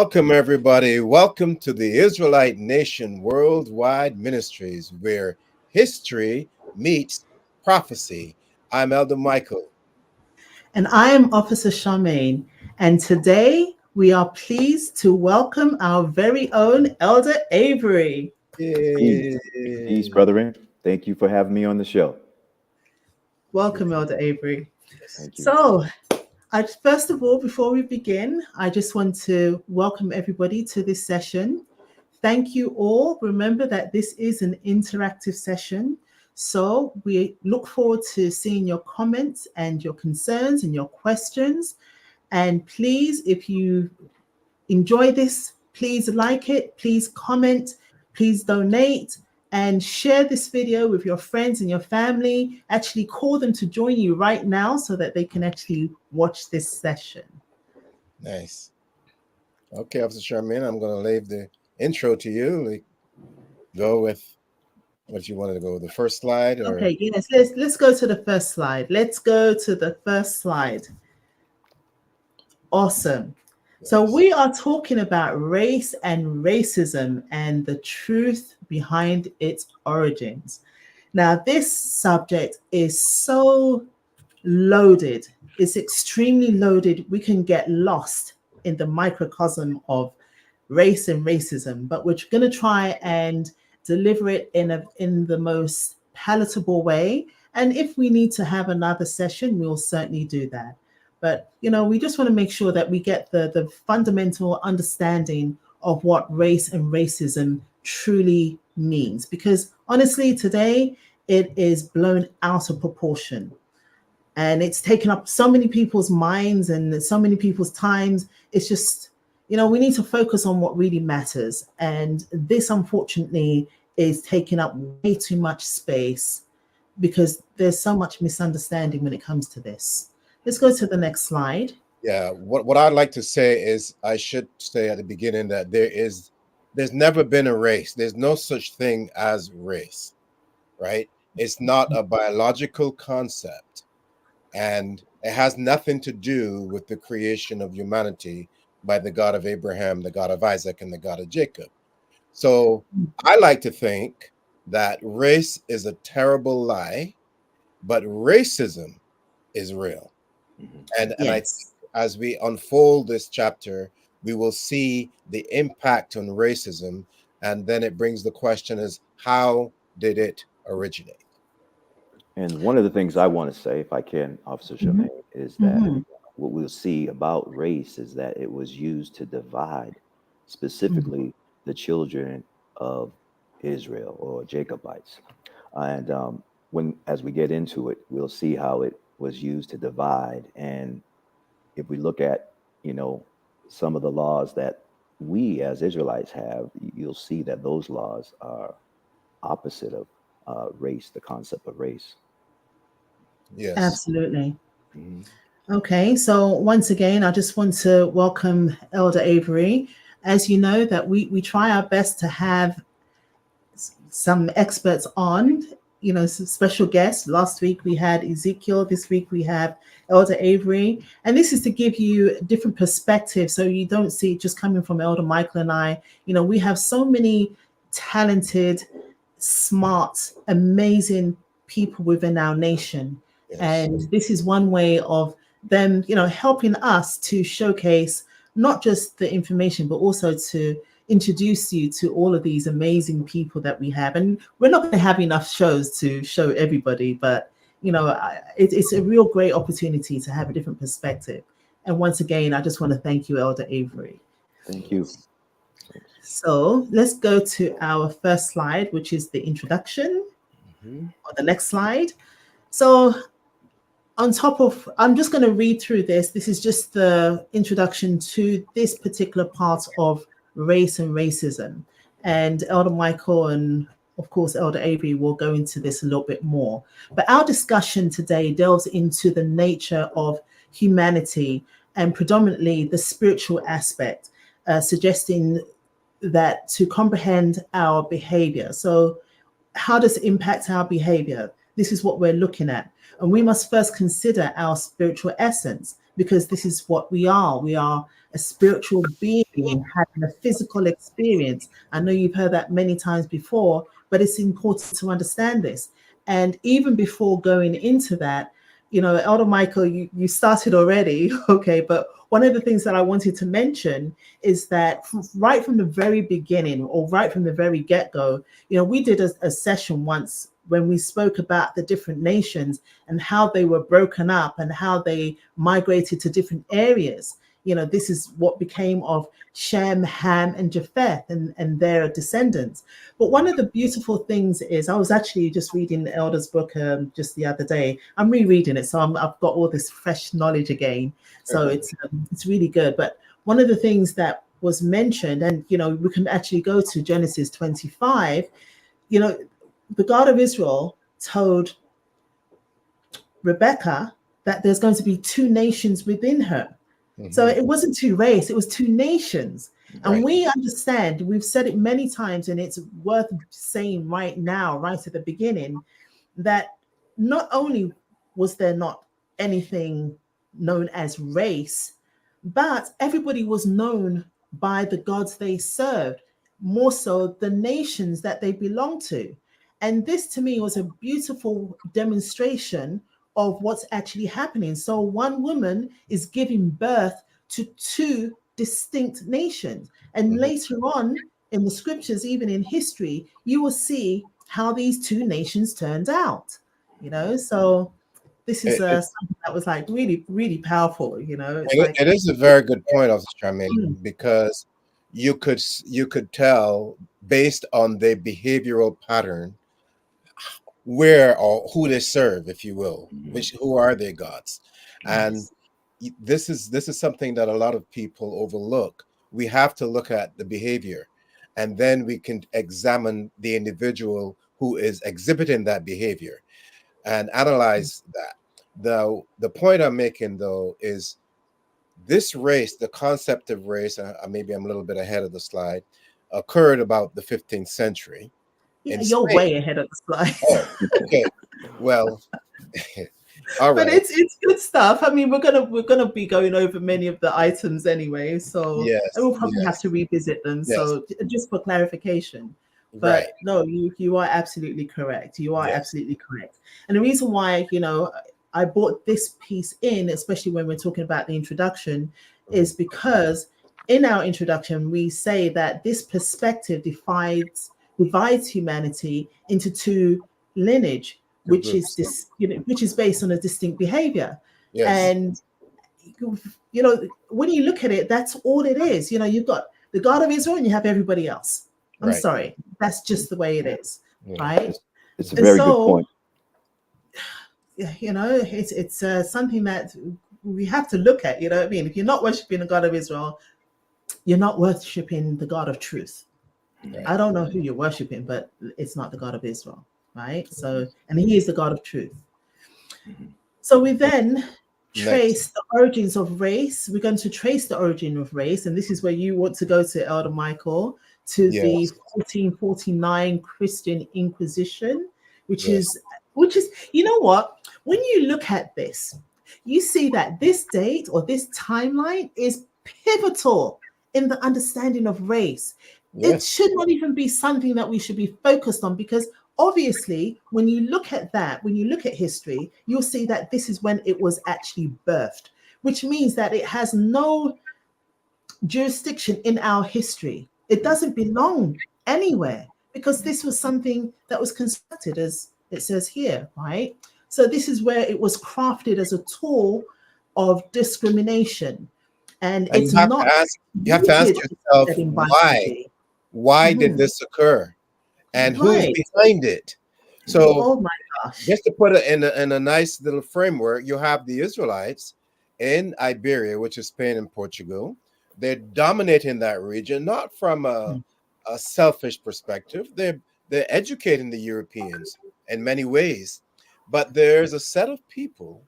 Welcome, everybody. Welcome to the Israelite Nation Worldwide Ministries, where history meets prophecy. I'm Elder Michael. And I am Officer Charmaine. And today we are pleased to welcome our very own Elder Avery. Peace, brethren. Thank you for having me on the show. Welcome, Elder Avery. Thank you. So, first of all, before we begin, I just want to welcome everybody to this session. Thank you all. Remember that this is an interactive session. So we look forward to seeing your comments and your concerns and your questions. And please, if you enjoy this, please like it, please comment, please donate, and share this video with your friends and your family. Actually call them to join you right now so that they can actually watch this session. Nice. Okay, Officer Charmaine, I'm going to leave the intro to you. Go with what you wanted to go with, the first slide? Or? Okay, yes, let's go to the first slide. Let's go to the first slide. Awesome. Yes. So we are talking about race and racism and the truth behind its origins. Now, this subject is so loaded. It's extremely loaded. We can get lost in the microcosm of race and racism, but we're going to try and deliver it in the most palatable way. And if we need to have another session, we'll certainly do that. But, we just want to make sure that we get the fundamental understanding of what race and racism truly means. Because honestly, today, it is blown out of proportion. And it's taken up so many people's minds and so many people's times. It's just, we need to focus on what really matters. And this, unfortunately, is taking up way too much space because there's so much misunderstanding when it comes to this. Let's go to the next slide. Yeah, what I'd like to say is, I should say at the beginning that there's never been a race. There's no such thing as race, right? It's not a biological concept, and it has nothing to do with the creation of humanity by the God of Abraham, the God of Isaac, and the God of Jacob. So I like to think that race is a terrible lie, but racism is real. And I think as we unfold this chapter, we will see the impact on racism. And then it brings the question is, how did it originate? And one of the things I want to say, if I can, Officer Charmaine, is that what we'll see about race is that it was used to divide specifically the children of Israel or Jacobites. And as we get into it, we'll see how it was used to divide. And if we look at, some of the laws that we as Israelites have, you'll see that those laws are opposite of race, the concept of race. Yes, absolutely. Okay, so once again, I just want to welcome Elder Avery. As you know, that we try our best to have some experts on, some special guests. Last week we had Ezekiel. This week we have Elder Avery. And this is to give you different perspectives so you don't see it just coming from Elder Michael and I. We have so many talented, smart, amazing people within our nation. Yes. And this is one way of them, helping us to showcase not just the information, but also to introduce you to all of these amazing people that we have. And we're not going to have enough shows to show everybody, but it's a real great opportunity to have a different perspective. And once again, I just want to thank you, Elder Avery. Thank you. So let's go to our first slide, which is the introduction. On the next slide. So I'm just going to read through this. This is just the introduction to this particular part of race and racism. And Elder Michael and, of course, Elder Avery will go into this a little bit more. But our discussion today delves into the nature of humanity and predominantly the spiritual aspect, suggesting that to comprehend our behavior. So how does it impact our behavior? This is what we're looking at. And we must first consider our spiritual essence, because this is what we are. We are a spiritual being having a physical experience. I know you've heard that many times before, but it's important to understand this. And even before going into that, Elder Michael, you started already, okay, but one of the things that I wanted to mention is that right from the very beginning, or right from the very get-go, we did a session once when we spoke about the different nations and how they were broken up and how they migrated to different areas. This is what became of Shem, Ham, and Japheth and their descendants. But one of the beautiful things is, I was actually just reading the Elder's book just the other day. I'm rereading it, so I've got all this fresh knowledge again. So it's really good. But one of the things that was mentioned, and we can actually go to Genesis 25. The God of Israel told Rebecca that there's going to be two nations within her. So it wasn't two races, it was two nations. And we understand, we've said it many times, and it's worth saying right now, right at the beginning, that not only was there not anything known as race, but everybody was known by the gods they served, more so the nations that they belonged to. And this to me was a beautiful demonstration of what's actually happening. So one woman is giving birth to two distinct nations. And later on in the scriptures, even in history, you will see how these two nations turned out. So this is something that was like really, really powerful. It is a very good point, Officer Charmaine, because you could tell based on their behavioral pattern where or who they serve, if you will, who are their gods. And this is something that a lot of people overlook. We have to look at the behavior, and then we can examine the individual who is exhibiting that behavior and analyze that. The point I'm making, though, is this race, the concept of race, maybe I'm a little bit ahead of the slide, occurred about the 15th century. Yeah, you're way ahead of the slide. Oh, okay. Well, all right. But it's good stuff. I mean, we're gonna be going over many of the items anyway, so Yes, we'll probably have to revisit them. Yes. So just for clarification. But no, you are absolutely correct. You are absolutely correct. And the reason why, I brought this piece in, especially when we're talking about the introduction, is because in our introduction, we say that this perspective divides humanity into two lineage, which is this, which is based on a distinct behavior. And when you look at it, that's all it is. You've got the God of Israel and you have everybody else. I'm sorry, that's just the way it is, right? It's a very good point. It's something that we have to look at. What I mean? If you're not worshiping the God of Israel, you're not worshiping the God of truth. I don't know who you're worshiping, but it's not the God of Israel, right? So, and He is the God of truth. So we then trace the origins of race. We're going to trace the origin of race, and this is where you want to go to, Elder Michael, to the 1449 Christian Inquisition, which is, you know what? When you look at this, you see that this date or this timeline is pivotal in the understanding of race. It should not even be something that we should be focused on, because obviously, when you look at that, when you look at history, you'll see that this is when it was actually birthed, which means that it has no jurisdiction in our history. It doesn't belong anywhere, because this was something that was constructed, as it says here, right? So this is where it was crafted as a tool of discrimination. And it's you have not. You have to ask yourself, why did this occur? And who's behind it? So, oh my gosh. Just to put it in a nice little framework, you have the Israelites in Iberia, which is Spain and Portugal. They're dominating that region, not from a selfish perspective. They're educating the Europeans in many ways, but there's a set of people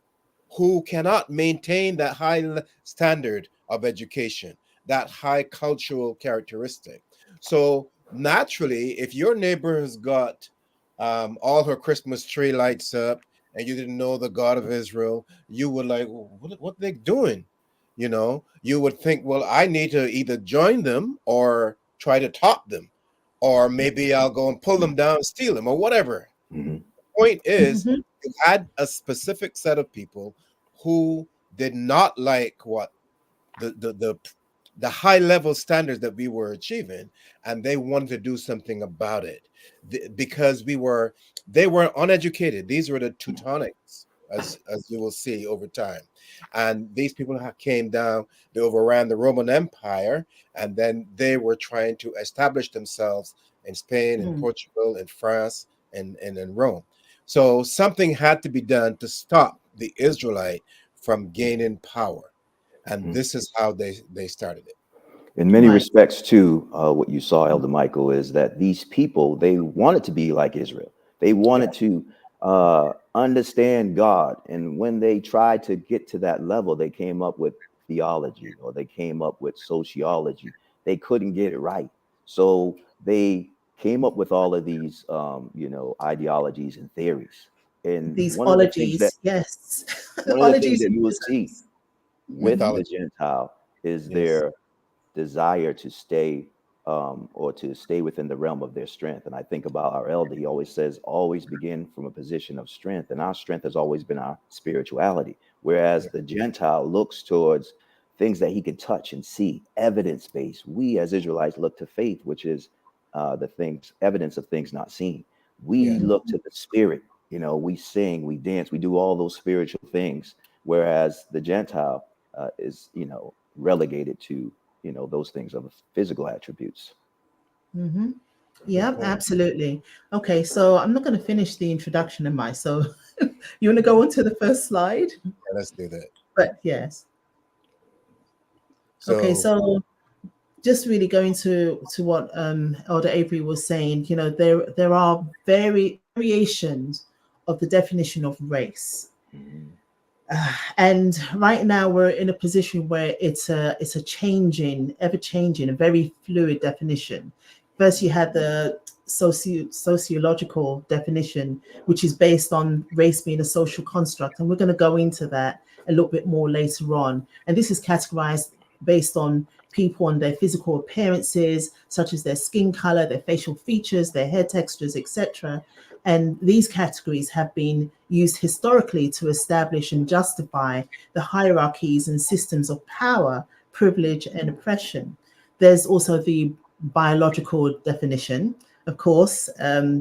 who cannot maintain that high standard of education, that high cultural characteristic. So naturally, if your neighbor has got all her Christmas tree lights up and you didn't know the God of Israel, you were like, what are they doing? you would think, well, I need to either join them or try to top them, or maybe I'll go and pull them down and steal them or whatever. Mhm. Point is, Mhm. you had a specific set of people who did not like what the the the the high level standards that we were achieving, and they wanted to do something about it. Because they were uneducated. These were the Teutonics, as you will see over time, and these people came down. They overran the Roman Empire, and then they were trying to establish themselves in Spain, in Mm. Portugal, in France, and in Rome. So something had to be done to stop the Israelite from gaining power, and Mhm. this is how they started it. In many Right. respects, too, what you saw, Elder Michael, is that these people, they wanted to be like Israel. They Yeah, wanted to understand God. And when they tried to get to that level, they came up with theology or they came up with sociology. They couldn't get it right. So they came up with all of these, ideologies and theories. And These one of the things that ologies, yes. one of the things Ologies that and you will see isms. with Mhm. the mythology. Gentile is Yes, their desire to stay or to stay within the realm of their strength. And I think about our elder, he always says, always begin from a position of strength. And our strength has always been our spirituality. yeah, Whereas the Gentile looks towards things that he can touch and see, evidence based. We as Israelites look to faith, which is the things, evidence of things not seen. yeah. We look to the spirit. We sing, we dance, we do all those spiritual things. Whereas the Gentile is, relegated to those things of physical attributes. Mhm. Good Yeah, point. absolutely. Okay, so I'm not going to finish the introduction of my. So you want to go on to the first slide? Yeah, let's do that. But yes. Okay, So, so just really going to what Elder Avery was saying, there are variations of the definition of race. Mhm. And right now we're in a position where it's a changing, ever changing, a very fluid definition. First, you had the sociological definition, which is based on race being a social construct, and we're going to go into that a little bit more later on. And this is categorized based on people and their physical appearances, such as their skin color, their facial features, their hair textures, etc. And these categories have been used historically to establish and justify the hierarchies and systems of power, privilege, and oppression. There's also the biological definition. Of course,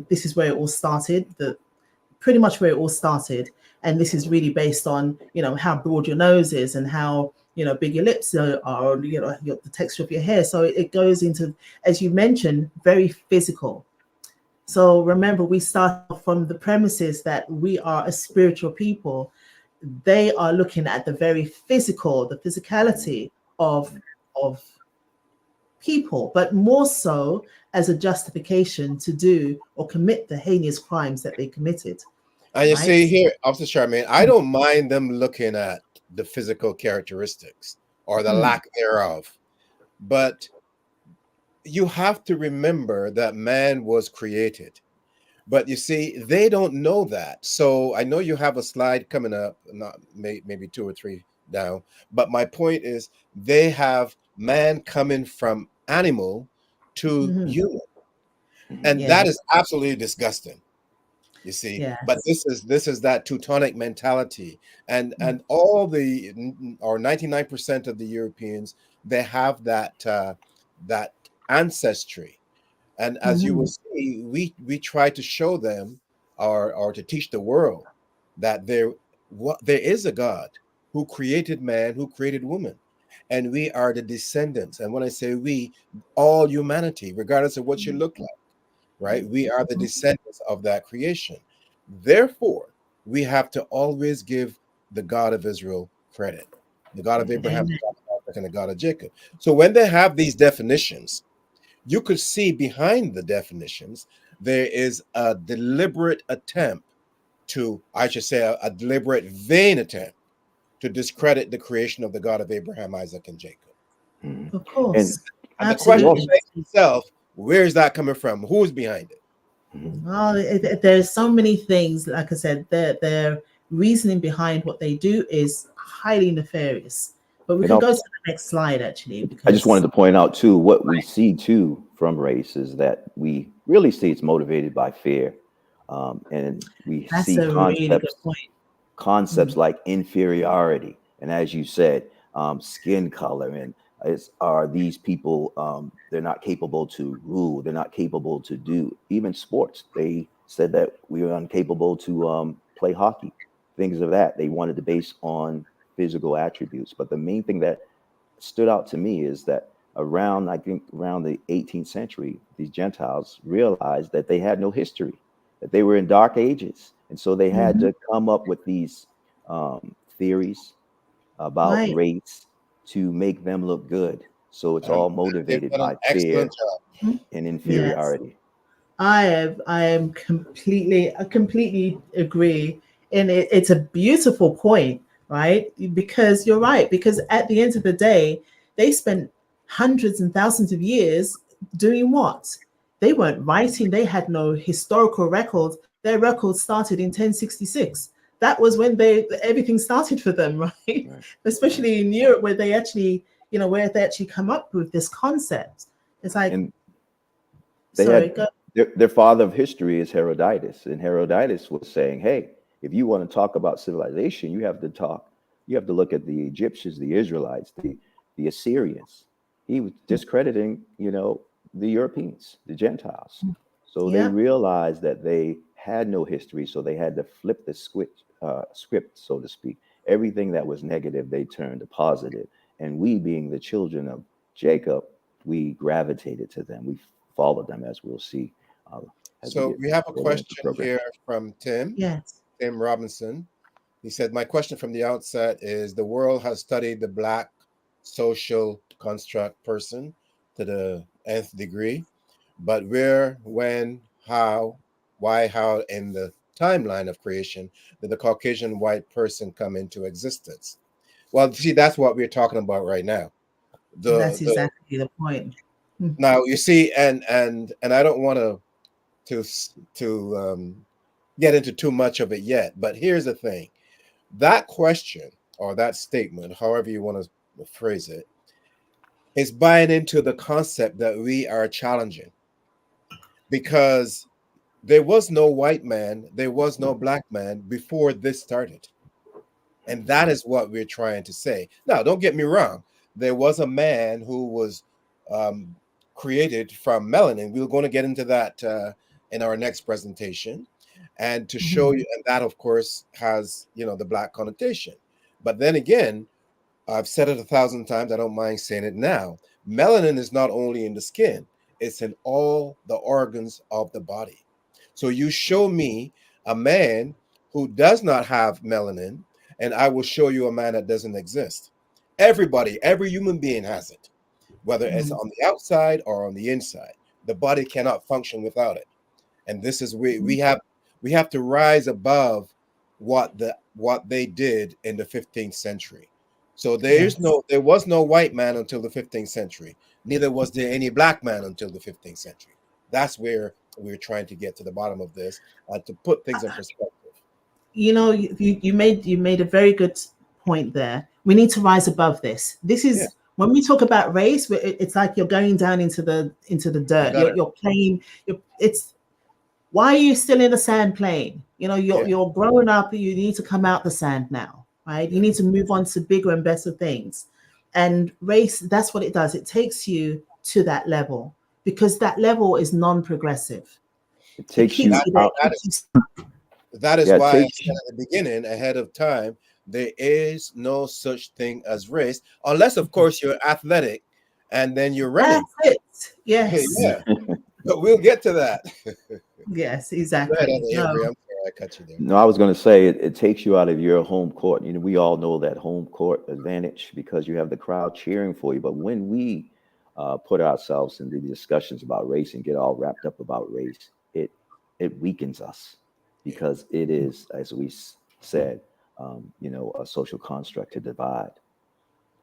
this is where it all started. Pretty much where it all started, and this is really based on how broad your nose is and how big your lips are, or the texture of your hair. So it goes into, as you mentioned, very physical. So remember, we start from the premises that we are a spiritual people. They are looking at the very physical, the physicality of people, but more so as a justification to do or commit the heinous crimes that they committed, and you right? see here, Officer Charmaine, I don't mind them looking at the physical characteristics or the Mm, lack thereof, but you have to remember that man was created. But you see, they don't know that. So I know you have a slide coming up, not maybe two or three down. But my point is, they have man coming from animal to mhm. human, Mhm. and that Yes, is absolutely disgusting. You see, but yes. this is that Teutonic mentality, and Mm, all the or 99% of the Europeans, they have that ancestry. And as you will mhm. see, we try to show them, or to teach the world, that there is a God who created man, who created woman, and we are the descendants. And when I say we, all humanity, regardless of what you look like, right? We are the descendants of that creation. Therefore, we have to always give the God of Israel credit, the God of Mhm. Abraham, the Amen. God of Isaac, and the God of Jacob. So when they have these definitions, you could see behind the definitions, there is a deliberate attempt I should say, a deliberate vain attempt to discredit the creation of the God of Abraham, Isaac, and Jacob. Mhm. Of And course. And the question you Absolutely. also, begs itself, where is that coming from? Who's behind it? Mhm. Well, there's so many things. Like I said, their reasoning behind what they do is highly nefarious. But we You can know, go to the next slide, actually, I just wanted because to point out too, what we see too from race is that we really see it's motivated by fear, and we that's see a really good point. concepts like inferiority, and as you said, skin color, and are these people, they're not capable to rule, they're not capable to do even sports. They said that we are incapable to play hockey, things of that. They wanted to base on physical attributes, but the main thing that stood out to me is that around, I think around the 18th century, these Gentiles realized that they had no history, that they were in dark ages. And so they had Mhm. to come up with these theories about Right. race to make them look good. So it's all They've motivated done an by fear excellent job. Mhm. and Yes. inferiority. I completely agree. And it's a beautiful point, right? Because you're right, because at the end of the day, they spent hundreds and thousands of years doing what? They weren't writing, they had no historical records. Their records started in 1066. That was when everything started for them, right? Right, right. Especially in Europe, where they actually, where they actually come up with this concept. It's like, And they sorry, had go. their father of history is Herodotus, and Herodotus was saying, "Hey, if you want to talk about civilization, you have to look at the Egyptians, the Israelites, the Assyrians." He was discrediting, the Europeans, the Gentiles. So they Yeah. realized that they had no history, so they had to flip the script, so to speak. Everything that was negative, they turned to positive. And we, being the children of Jacob, we gravitated to them. We followed them, as we'll see uh, as we So get we have a further into the question program. here from Yes. Tim Robinson. He said, my question from the outset is the world has studied the Black social construct person to the nth degree, but where, when, how, why, how in the timeline of creation did the Caucasian white person come into existence? Well, see, that's what we're talking about right now. That's The exactly the point. Mm. Now you see, and I don't want to get into too much of it yet, but here's the thing: that question or that statement, however you want to phrase it, is buying into the concept that we are challenging because there was no white man, there was no black man before this started. And that is what we're trying to say. Now, don't get me wrong. There was a man who was um, created from melanin. We're going to get into that in our next presentation, and to show Mhm. you, and that of course has the black connotation. But then again, I've said it 1,000 times. I don't mind saying it now. Melanin is not only in the skin; it's in all the organs of the body. So you show me a man who does not have melanin, and I will show you a man that doesn't exist. Everybody, every human being has it, whether it's Mhm. on the outside or on the inside. The body cannot function without it. And this is we have to rise above what they did in the 15th century. So Yes. there was no white man until the 15th century. Neither was there any black man until the 15th century. That's where we're trying to get to the bottom of this, to put things in perspective. You made a very good point there. We need to rise above this. This Yeah, is when we talk about race, it's like you're going down into the the dirt. You're gutter. you're playing. It's why are you still in the sand playing? You're Yeah, you're growing up. You need to come out the sand now, right? You yeah. need to move on to bigger and better things. And race, that's what it does. It takes you to that level because that level is non-progressive. It It takes keeps you That you there. It out. that keeps is you. that is Yeah, it why I takes said at the beginning, ahead of time, there is no such thing as race, unless of course you're athletic, and then you're running. That's it. Yes. Yeah, but we'll get to that. Yes, Go ahead, exactly. Elder No. Avery. I'm sorry I cut you there. No, I was going to say it takes you out of your home court. We all know that home court advantage because you have the crowd cheering for you. But when we put ourselves into discussions about race and get all wrapped up about race, it weakens us Yeah, because it is, as we said, a social construct to divide.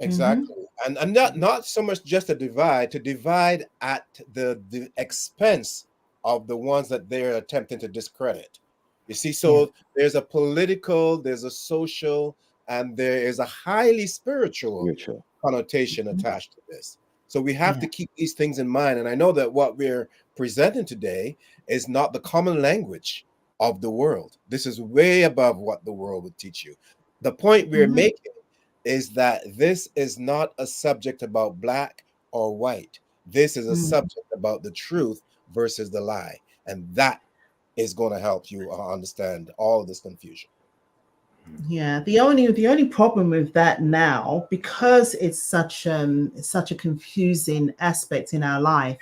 Hmm. exactly. And not so much just to divide at the expense of the ones that they're attempting to discredit. You see, Yeah. so there's a political, there's a social, and there is a highly spiritual Spiritual. connotation attached to this. So we have Yeah. to keep these things in mind. And I know that what we're presenting today is not the common language of the world. This is way above what the world would teach you. The point we're making is that this is not a subject about black or white. This is a subject about the truth versus the lie. And that is going to help you understand all of this confusion. Yeah, the only problem with that now, because it's such a confusing aspect in our life,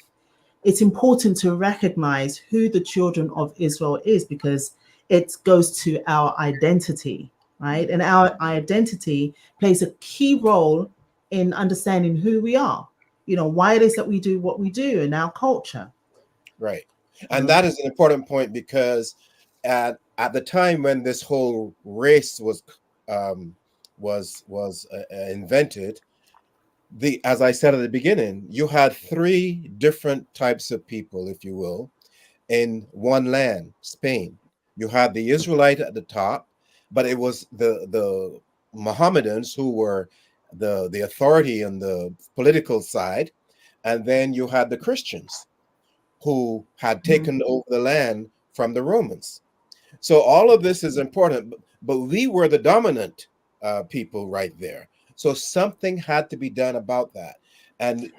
it's important to recognize who the children of Israel is, because it goes to our identity, right? And our identity plays a key role in understanding who we are. Why it is that we do what we do in our culture. Right. And that is an important point, because at the time when this whole race was invented, as I said at the beginning, you had three different types of people, if you will, in one land, Spain. You had the Israelite at the top, but it was the Mohammedans who were the authority on the political side, and then you had the Christians who had taken over the land from the Romans. So all of this is important, but we were the dominant people right there. So something had to be done about that. And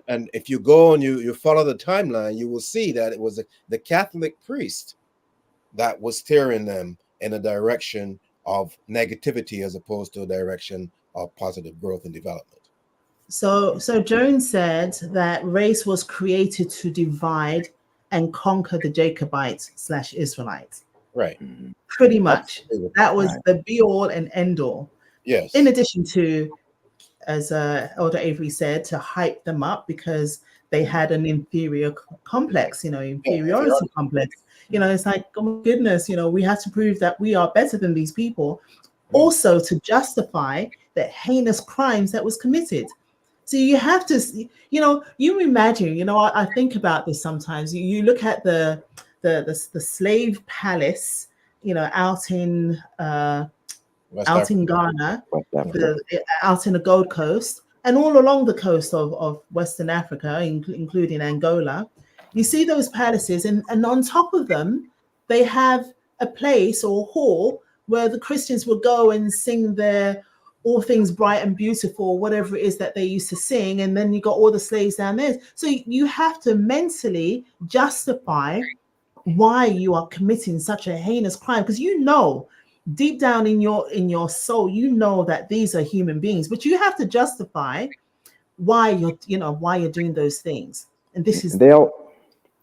and if you go and you follow the timeline, you will see that it was the Catholic priest that was steering them in a direction of negativity as opposed to a direction of positive growth and development. So Jones said that race was created to divide and conquer the Jacobites/Israelites. Right. Pretty much. Absolutely. That was Right. the be all and end all. In Yes. addition to, as Elder Avery said, to hype them up because they had an inferior complex, Yeah, if you're inferiority complex. It's like, oh my goodness, we have to prove that we are better than these people. yeah. Also to justify the heinous crimes that was committed. So you have to, you imagine, I think about this sometimes. You look at the slave palace, out in West Africa. Ghana, West Africa. out in the Gold Coast, and all along the coast of Western Africa, including Angola. You see those palaces, and on top of them, they have a place or hall where the Christians would go and sing their all things bright and beautiful, whatever it is that they used to sing, and then you got all the slaves down there. So you have to mentally justify why you are committing such a heinous crime, because deep down in your soul, that these are human beings, but you have to justify why you're doing those things. And this is And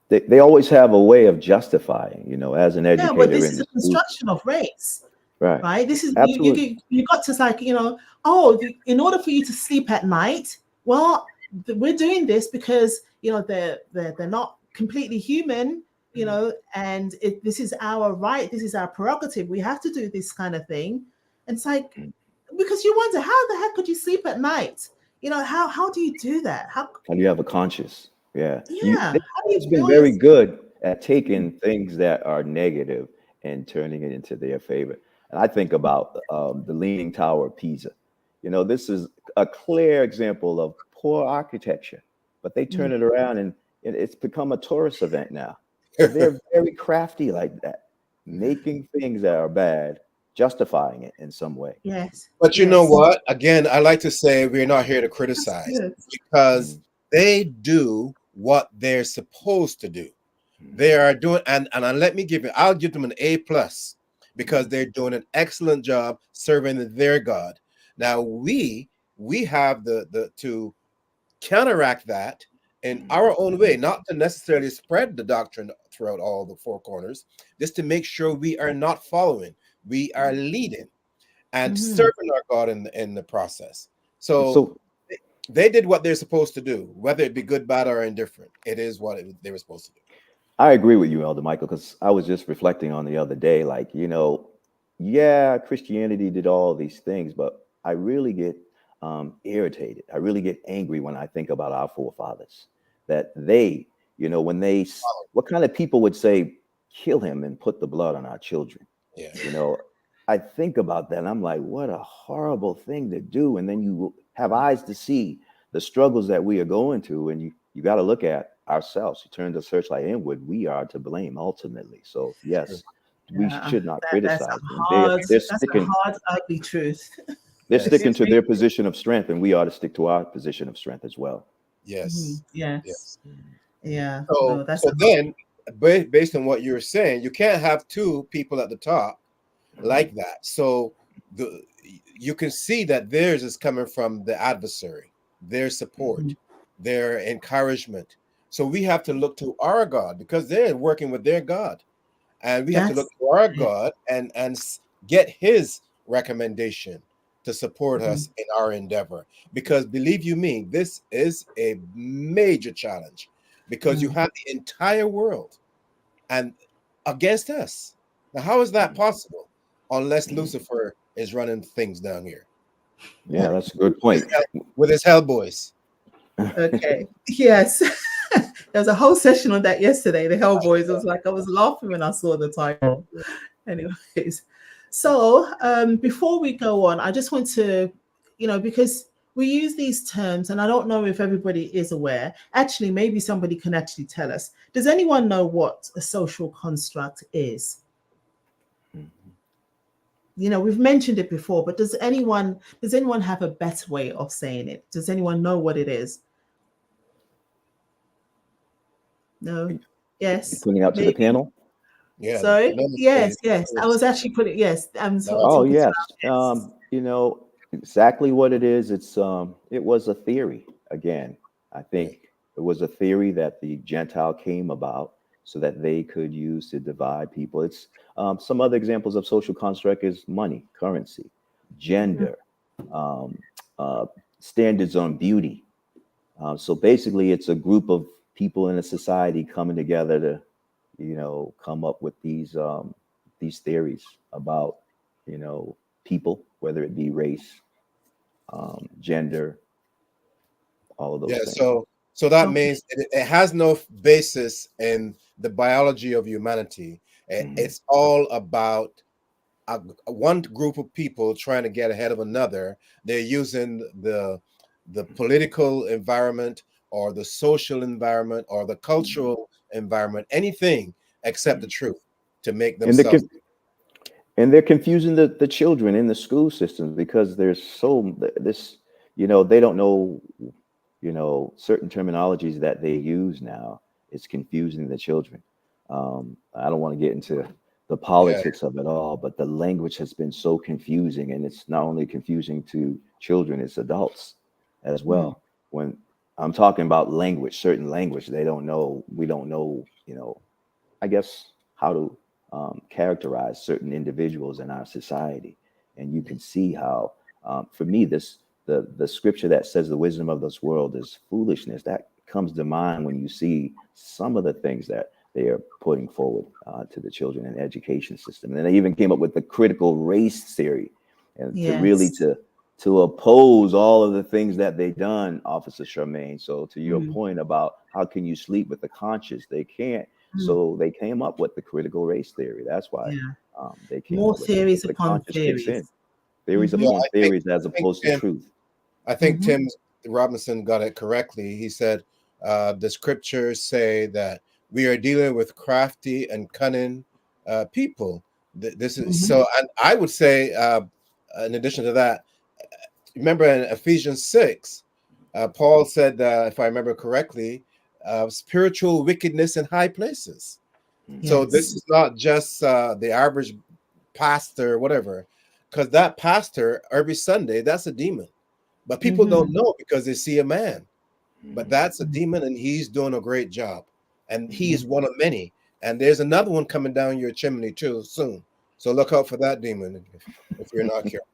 they always have a way of justifying, as an yeah, but educator this in is the a school. construction of race, Right. right? This is Absolutely. you got to in order for you to sleep at night, well, we're doing this because they're not completely human, and this is our right, this is our prerogative. We have to do this kind of thing. And it's like, because you wonder, how the heck could you sleep at night? How do you do that? And you have a conscience. Yeah. Yeah, They've how do you always been feel very yourself? good at taking things that are negative and turning it into their favor. And I think about the Leaning Tower of Pisa. This is a clear example of poor architecture, but they turn it around and it's become a tourist event now. So they're very crafty like that, making things that are bad, justifying it in some way. Yes, But you know yes, what? Again, I like to say we're not here to that's criticize, good. because Mhm. they do what they're supposed to do. They are doing, and I'll give them an A plus, because they're doing an excellent job serving their God. Now we have the to counteract that in our own way, not to necessarily spread the doctrine throughout all the four corners, just to make sure we are not following, we are leading and Mhm. serving our God in the process. So So they did what they're supposed to do, whether it be good, bad, or indifferent. It is what they were supposed to do. I agree with you, Elder Michael, because I was just reflecting on the other day, like, yeah, Christianity did all these things, but I really get irritated. I really get angry when I think about our forefathers, that when what kind of people would say, kill him and put the blood on our children? Yeah. You know, I think about that and I'm like, what a horrible thing to do. And then you have eyes to see the struggles that we are going to, and you got to look at ourselves. You turn the searchlight inward, we are to blame ultimately. So yes, we Yeah, should not criticize them. that's a hard, ugly truth. They're Yes. sticking to their position of strength, and we ought to stick to our position of strength as well. Yes. Yes. Yes. Yeah. No, So that's so then, based on what you're saying, you can't have two people at the top like that. So the you can see that theirs is coming from the adversary, their support, their encouragement. So we have to look to our God because they're working with their God, and we have to look that's to our it. God and get His recommendation to support us in our endeavor. Because believe you me, this is a major challenge because you have the entire world and against us. Now, how is that possible? Unless Lucifer is running things down here Yeah, that's a good point. with his Hellboys. Okay. Yes. There was a whole session on that yesterday. The Hellboys. It was like I was laughing when I saw the title. Anyways, so before we go on, I just want to, because we use these terms, and I don't know if everybody is aware. Actually, maybe somebody can actually tell us. Does anyone know what a social construct is? We've mentioned it before, but does anyone have a better way of saying it? Does anyone know what it is? No? You Yes? putting out to the Maybe? panel? Yeah. Sorry? No, Yes, yes. I was actually putting, yes, I'm no. Oh talking to yes. our guests. Exactly what it is. It was a theory. Again, I think it was a theory that the Gentile came about so that they could use to divide people. It's some other examples of social construct is money, currency, gender, um, uh, standards on beauty. So basically, it's a group of people in a society coming together to, come up with these theories about, people, whether it be race, gender, all of those Yeah. things. So that Okay. means it has no basis in the biology of humanity. Mhm. It's all about one group of people trying to get ahead of another. They're using the political environment or the social environment or the cultural environment, anything except the Mhm. truth to make And they're themselves. and they're confusing the children in the school systems because there's so this, they don't know, certain terminologies that they use now. It's confusing the children. I don't want to get into the Yeah. politics of it all, but the language has been so confusing, and it's not only confusing to children, it's adults as well. When I'm talking about language, certain language, they don't know, we don't know, I guess, how to characterize certain individuals in our society. And you can see how, for me, the scripture that says the wisdom of this world is foolishness, that comes to mind when you see some of the things that they are putting forward to the children in the education system. And they even came up with the critical race theory, and to really Yes. to oppose all of the things that they done, Officer Charmaine. So to your point about how can you sleep with the conscious, they can't. So they came up with the critical race theory. That's why Yeah. they came More up with it, because theories the upon conscious kicks in. theories. Theories Yeah, upon I think theories as I think opposed to Tim, truth. I think Tim Robinson got it correctly. He said the scriptures say that we are dealing with crafty and cunning people. This is so, and I would say, in addition to that, remember in Ephesians 6, Paul said, if I remember correctly, spiritual wickedness in high places. So this Yes. is not just the average pastor, whatever, because that pastor every Sunday, that's a demon. But people don't know because they see a man. But that's a demon, and he's doing a great job. And he is one of many. And there's another one coming down your chimney too soon. So look out for that demon if you're not careful.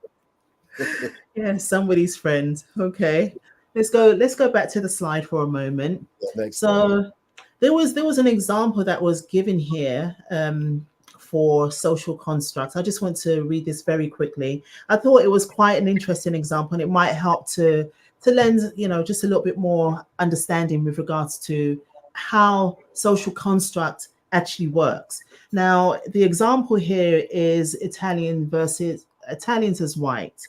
Yeah, somebody's friend. Okay. Let's go back to the slide for a moment. Next slide. So there was an example that was given here for social constructs. I just want to read this very quickly. I thought it was quite an interesting example, and it might help to lend, just a little bit more understanding with regards to how social construct actually works. Now, the example here is Italian versus Italians as white.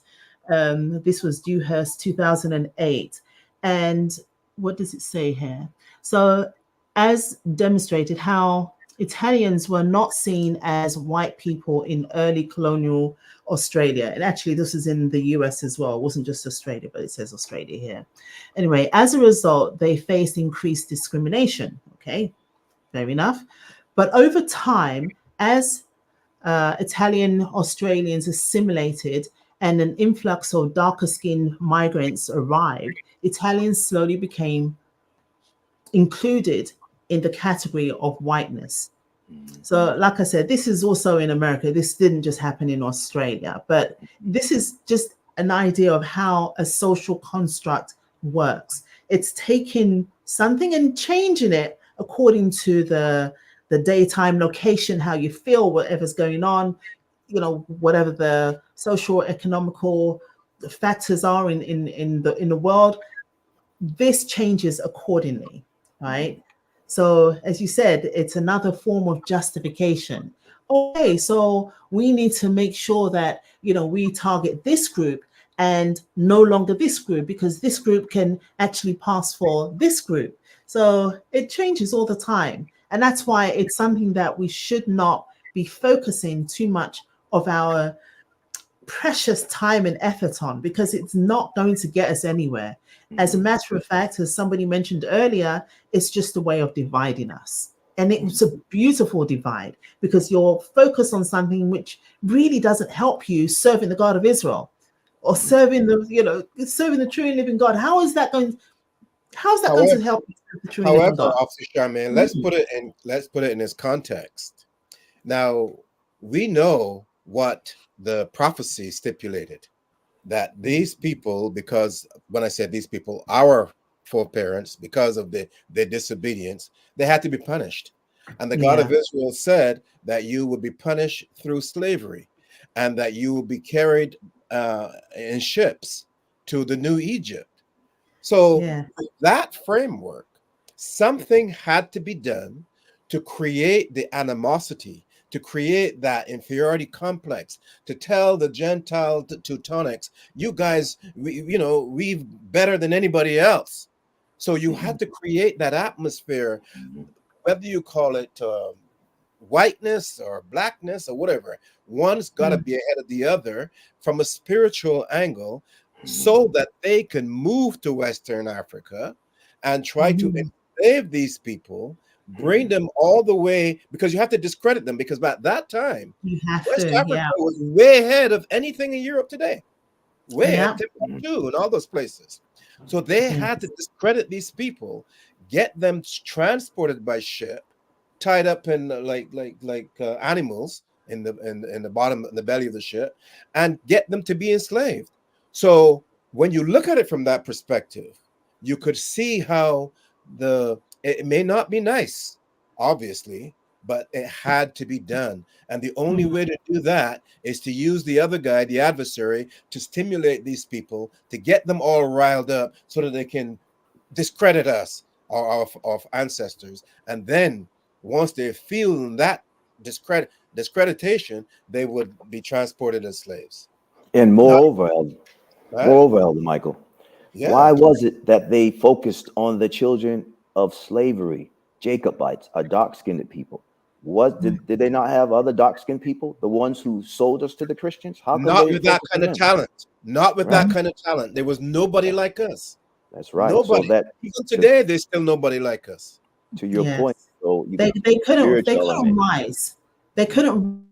This was Dewhurst 2008. And what does it say here? So, as demonstrated, how Italians were not seen as white people in early colonial Australia. And actually, this is in the US as well. It wasn't just Australia, but it says Australia here. Anyway, as a result, they faced increased discrimination. Okay, fair enough. But over time, as Italian Australians assimilated and an influx of darker skinned migrants arrived, Italians slowly became included in the category of whiteness. So, like I said, this is also in America. This didn't just happen in Australia, but this is just an idea of how a social construct works. It's taking something and changing it according to the daytime location, how you feel, whatever's going on, you know, whatever the social economical factors are in the world. This changes accordingly, right? So, as you said, it's another form of justification. Okay, so we need to make sure that, you know, we target this group and no longer this group, because this group can actually pass for this group. So it changes all the time. And that's why it's something that we should not be focusing too much of our precious time and effort on, because it's not going to get us anywhere. As a matter of fact, as somebody mentioned earlier, it's just a way of dividing us. And it's a beautiful divide, because you're focused on something which really doesn't help you serving the God of Israel or serving the, you know, serving the true and living God. How's that going to help you serve the true and living However, God? Officer Charmaine, let's put it in its context. Now, we know what the prophecy stipulated, that these people, because when I said these people, our foreparents, because of their disobedience, they had to be punished. And the God of Israel said that you would be punished through slavery, and that you will be carried in ships to the new Egypt. So with that framework, something had to be done to create the animosity, to create that inferiority complex, to tell the Gentile Teutonics, you guys, we've better than anybody else. So you had to create that atmosphere, whether you call it whiteness or blackness or whatever. One's got to be ahead of the other from a spiritual angle, so that they can move to Western Africa and try to enslave these people, bring them all the way, because you have to discredit them, because by that time, West Africa was way ahead of anything in Europe today, way ahead, Timbuktu and all those places. So they had to discredit these people, get them transported by ship, tied up in like animals in the bottom, in the belly of the ship, and get them to be enslaved. So when you look at it from that perspective, you could see how it may not be nice, obviously, but it had to be done. And the only way to do that is to use the other guy, the adversary, to stimulate these people, to get them all riled up so that they can discredit us, our ancestors. And then once they feel that discreditation, they would be transported as slaves. And Not right? moreover, Elder Michael, Yeah. why was it that they focused on the children of slavery, Jacobites, a dark-skinned people? Did they not have other dark-skinned people, the ones who sold us to the Christians? How come they Not didn't with that focus on kind of them? talent. Not with Right. that kind of talent. There was nobody like us. That's right. So Nobody. that Even today, there's still nobody like us. to your point, so you They got they the couldn't they spiritual couldn't element. rise. They couldn't.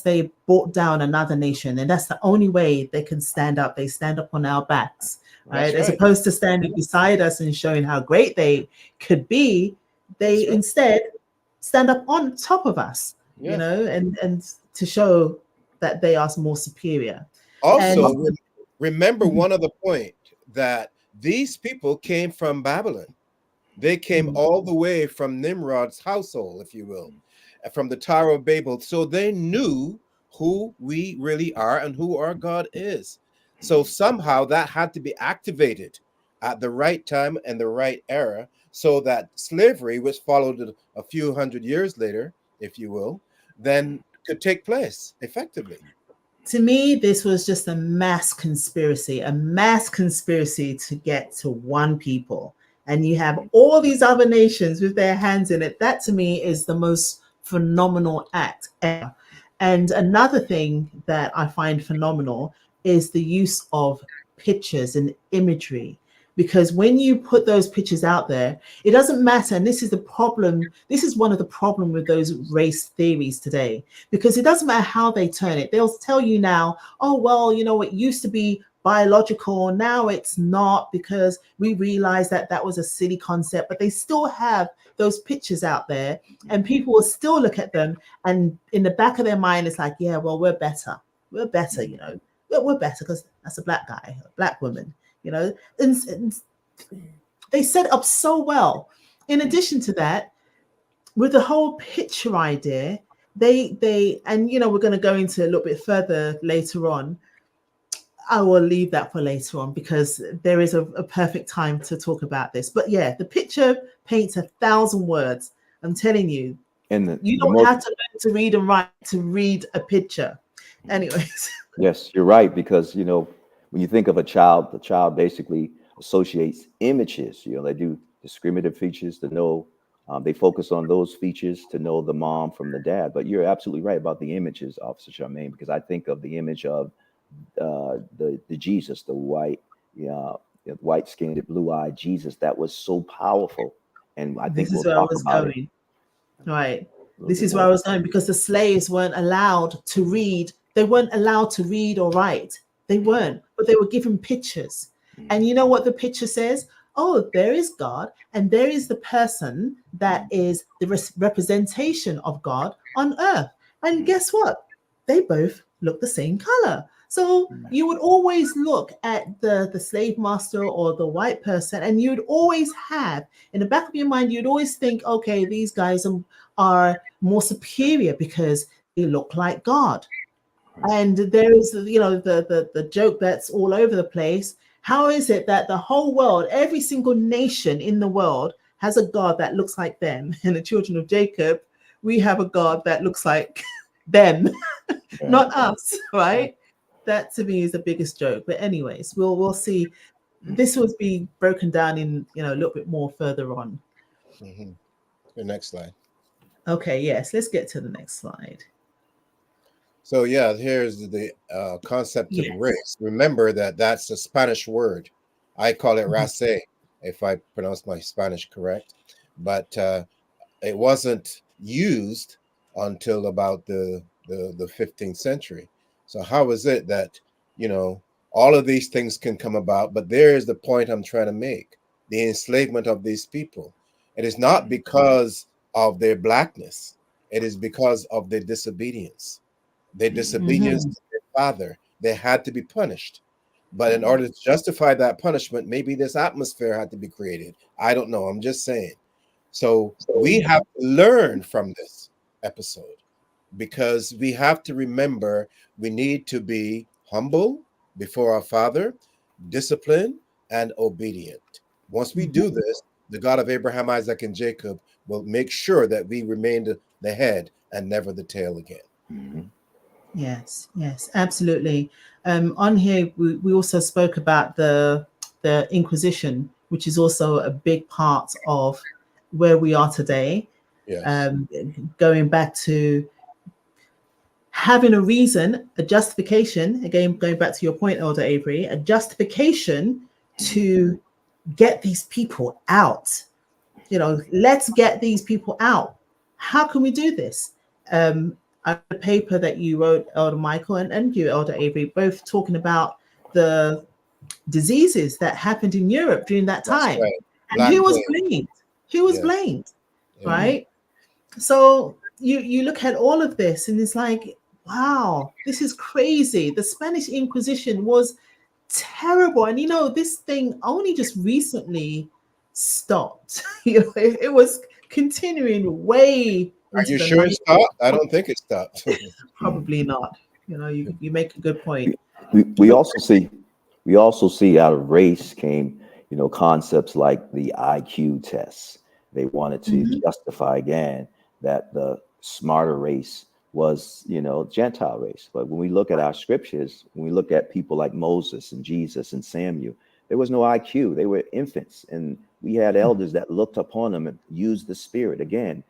They brought down another nation, and that's the only way they can stand up. They stand up on our backs, right? That's As right. opposed to standing beside us and showing how great they could be, they That's right. instead stand up on top of us, you Yeah. know, and to show that they are more superior. Also, And remember one other point, that these people came from Babylon. They came all the way from Nimrod's household, if you will, from the Tower of Babel. So they knew who we really are and who our God is. So somehow that had to be activated at the right time and the right era, so that slavery, which followed a few hundred years later, if you will, then could take place effectively. To me, this was just a mass conspiracy to get to one people. And you have all these other nations with their hands in it. That to me is the most phenomenal act ever. And another thing that I find phenomenal is the use of pictures and imagery. Because when you put those pictures out there, it doesn't matter. And this is the problem. This is one of the problem with those race theories today, because it doesn't matter how they turn it. They'll tell you now, oh, well, you know, it used to be biological. Now it's not, because we realize that that was a silly concept, but they still have those pictures out there and people will still look at them. And in the back of their mind, it's like, yeah, well, we're better. We're better, you know, we're better because that's a black guy, a black woman. You know, and they set up so well. In addition to that, with the whole picture idea, they and you know, we're going to go into a little bit further later on. I will leave that for later on because there is a perfect time to talk about this. But yeah, the picture paints 1,000 words. I'm telling you, And you don't have to learn to read and write to read a picture. Anyways. Yes, you're right, because you know, when you think of a child, the child basically associates images. You know, they do discriminative features to know, they focus on those features to know the mom from the dad. But you're absolutely right about the images, Officer Charmaine, because I think of the image of the Jesus, the white, white-skinned, blue-eyed Jesus. That was so powerful, and I think This we'll is where I talk was about going. it. Right. This is where I was going, because the slaves weren't allowed to read. They weren't allowed to read or write. They weren't, but they were given pictures. And you know what the picture says? Oh, there is God, and there is the person that is the representation of God on earth. And guess what? They both look the same color. So you would always look at the slave master or the white person, and you'd always have in the back of your mind, you'd always think, okay, these guys are more superior because they look like God. And there is, you know, the joke that's all over the place. How is it that the whole world, every single nation in the world has a God that looks like them? And the children of Jacob, we have a God that looks like them, not us, right? That to me is the biggest joke. But anyways, we'll see. This will be broken down in, you know, a little bit more further on. Mm-hmm. The next slide. Okay, yes, let's get to the next slide. So yeah, here's the concept of race. Remember that that's a Spanish word. I call it race, if I pronounce my Spanish correct. But it wasn't used until about the 15th century. So how is it that, you know, all of these things can come about? But there is the point I'm trying to make: the enslavement of these people. It is not because of their blackness. It is because of their disobedience. Their disobedience to their father. They had to be punished. But in order to justify that punishment, maybe this atmosphere had to be created. I don't know. I'm just saying. So we have to learn from this episode, because we have to remember we need to be humble before our Father, disciplined, and obedient. Once we do this, the God of Abraham, Isaac, and Jacob will make sure that we remain the head and never the tail again. Yes, yes, absolutely. On here, we also spoke about the Inquisition, which is also a big part of where we are today. Yes. Going back to having a reason, a justification, again, going back to your point, Elder Avery, a justification to get these people out. You know, let's get these people out. How can we do this? A paper that you wrote, Elder Michael, and you, Elder Avery, both talking about the diseases that happened in Europe during that time. Right. And who was blamed? Who was blamed? Right? So you look at all of this and it's like, wow, this is crazy. The Spanish Inquisition was terrible. And you know, this thing only just recently stopped. You know, it was continuing way Are into you the sure 90s. it stopped? I don't think it stopped. Probably not. You know, you make a good point. We also see out of race came, concepts like the IQ tests. They wanted to justify again that the smarter race was, Gentile race. But when we look at our scriptures, when we look at people like Moses and Jesus and Samuel, there was no IQ. They were infants, and we had elders that looked upon them and used the Spirit again,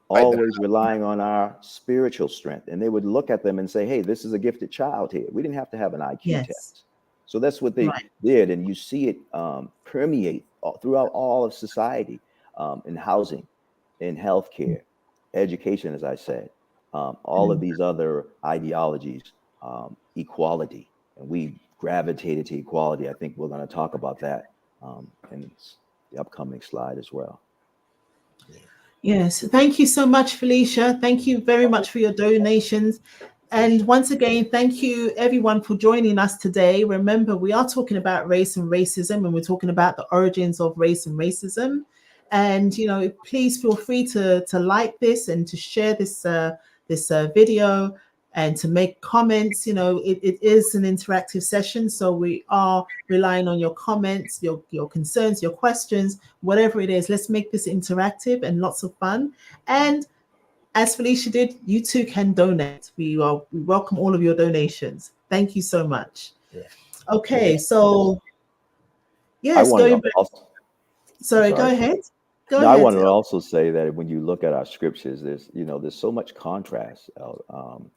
Right. always relying on our spiritual strength. And they would look at them and say, hey, this is a gifted child here. We didn't have to have an IQ Yes. test. So that's what they Right. did. And you see it permeate throughout all of society, in housing, in healthcare, education, as I said, all of these other ideologies, equality. And we gravitated to equality. I think we're going to talk about that in the upcoming slide as well. Yes. Thank you so much, Felicia. Thank you very much for your donations. And once again, thank you everyone for joining us today. Remember, we are talking about race and racism, and we're talking about the origins of race and racism. And please feel free to like this and to share this video and to make comments. It is an interactive session, so we are relying on your comments, your concerns, your questions, whatever it is. Let's make this interactive and lots of fun. And as Felicia did, you too can donate. We welcome all of your donations. Thank you so much. Yeah. Okay, so yes, going back. Sorry, go ahead. I want to also say that when you look at our scriptures, there's so much contrast,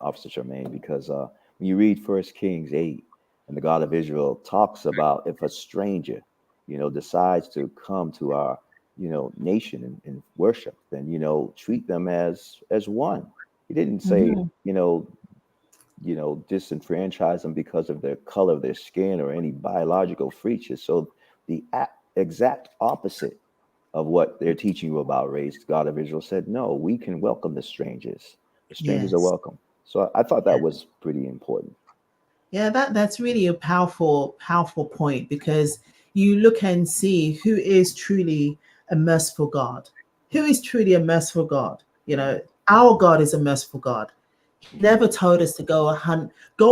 Officer Charmaine, because when you read 1 Kings 8, and the God of Israel talks about if a stranger, decides to come to our, nation and worship, then, treat them as one. He didn't say, disenfranchise them because of their color of their skin or any biological features. So the exact opposite of what they're teaching you about race, God of Israel said, no, we can welcome the strangers. The strangers are welcome. So I thought that was pretty important. Yeah, that's really a powerful point, because you look and see who is truly a merciful God. Who is truly a merciful God? Our God is a merciful God. He never told us to go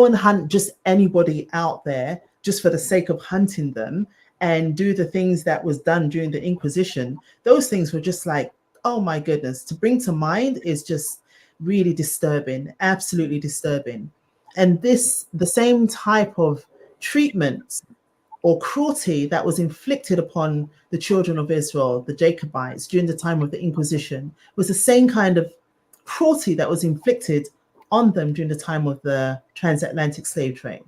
and hunt just anybody out there just for the sake of hunting them and do the things that was done during the Inquisition. Those things were just like, oh my goodness, to bring to mind is just really disturbing, absolutely disturbing. And the same type of treatment or cruelty that was inflicted upon the children of Israel, the Jacobites, during the time of the Inquisition, was the same kind of cruelty that was inflicted on them during the time of the transatlantic slave trade.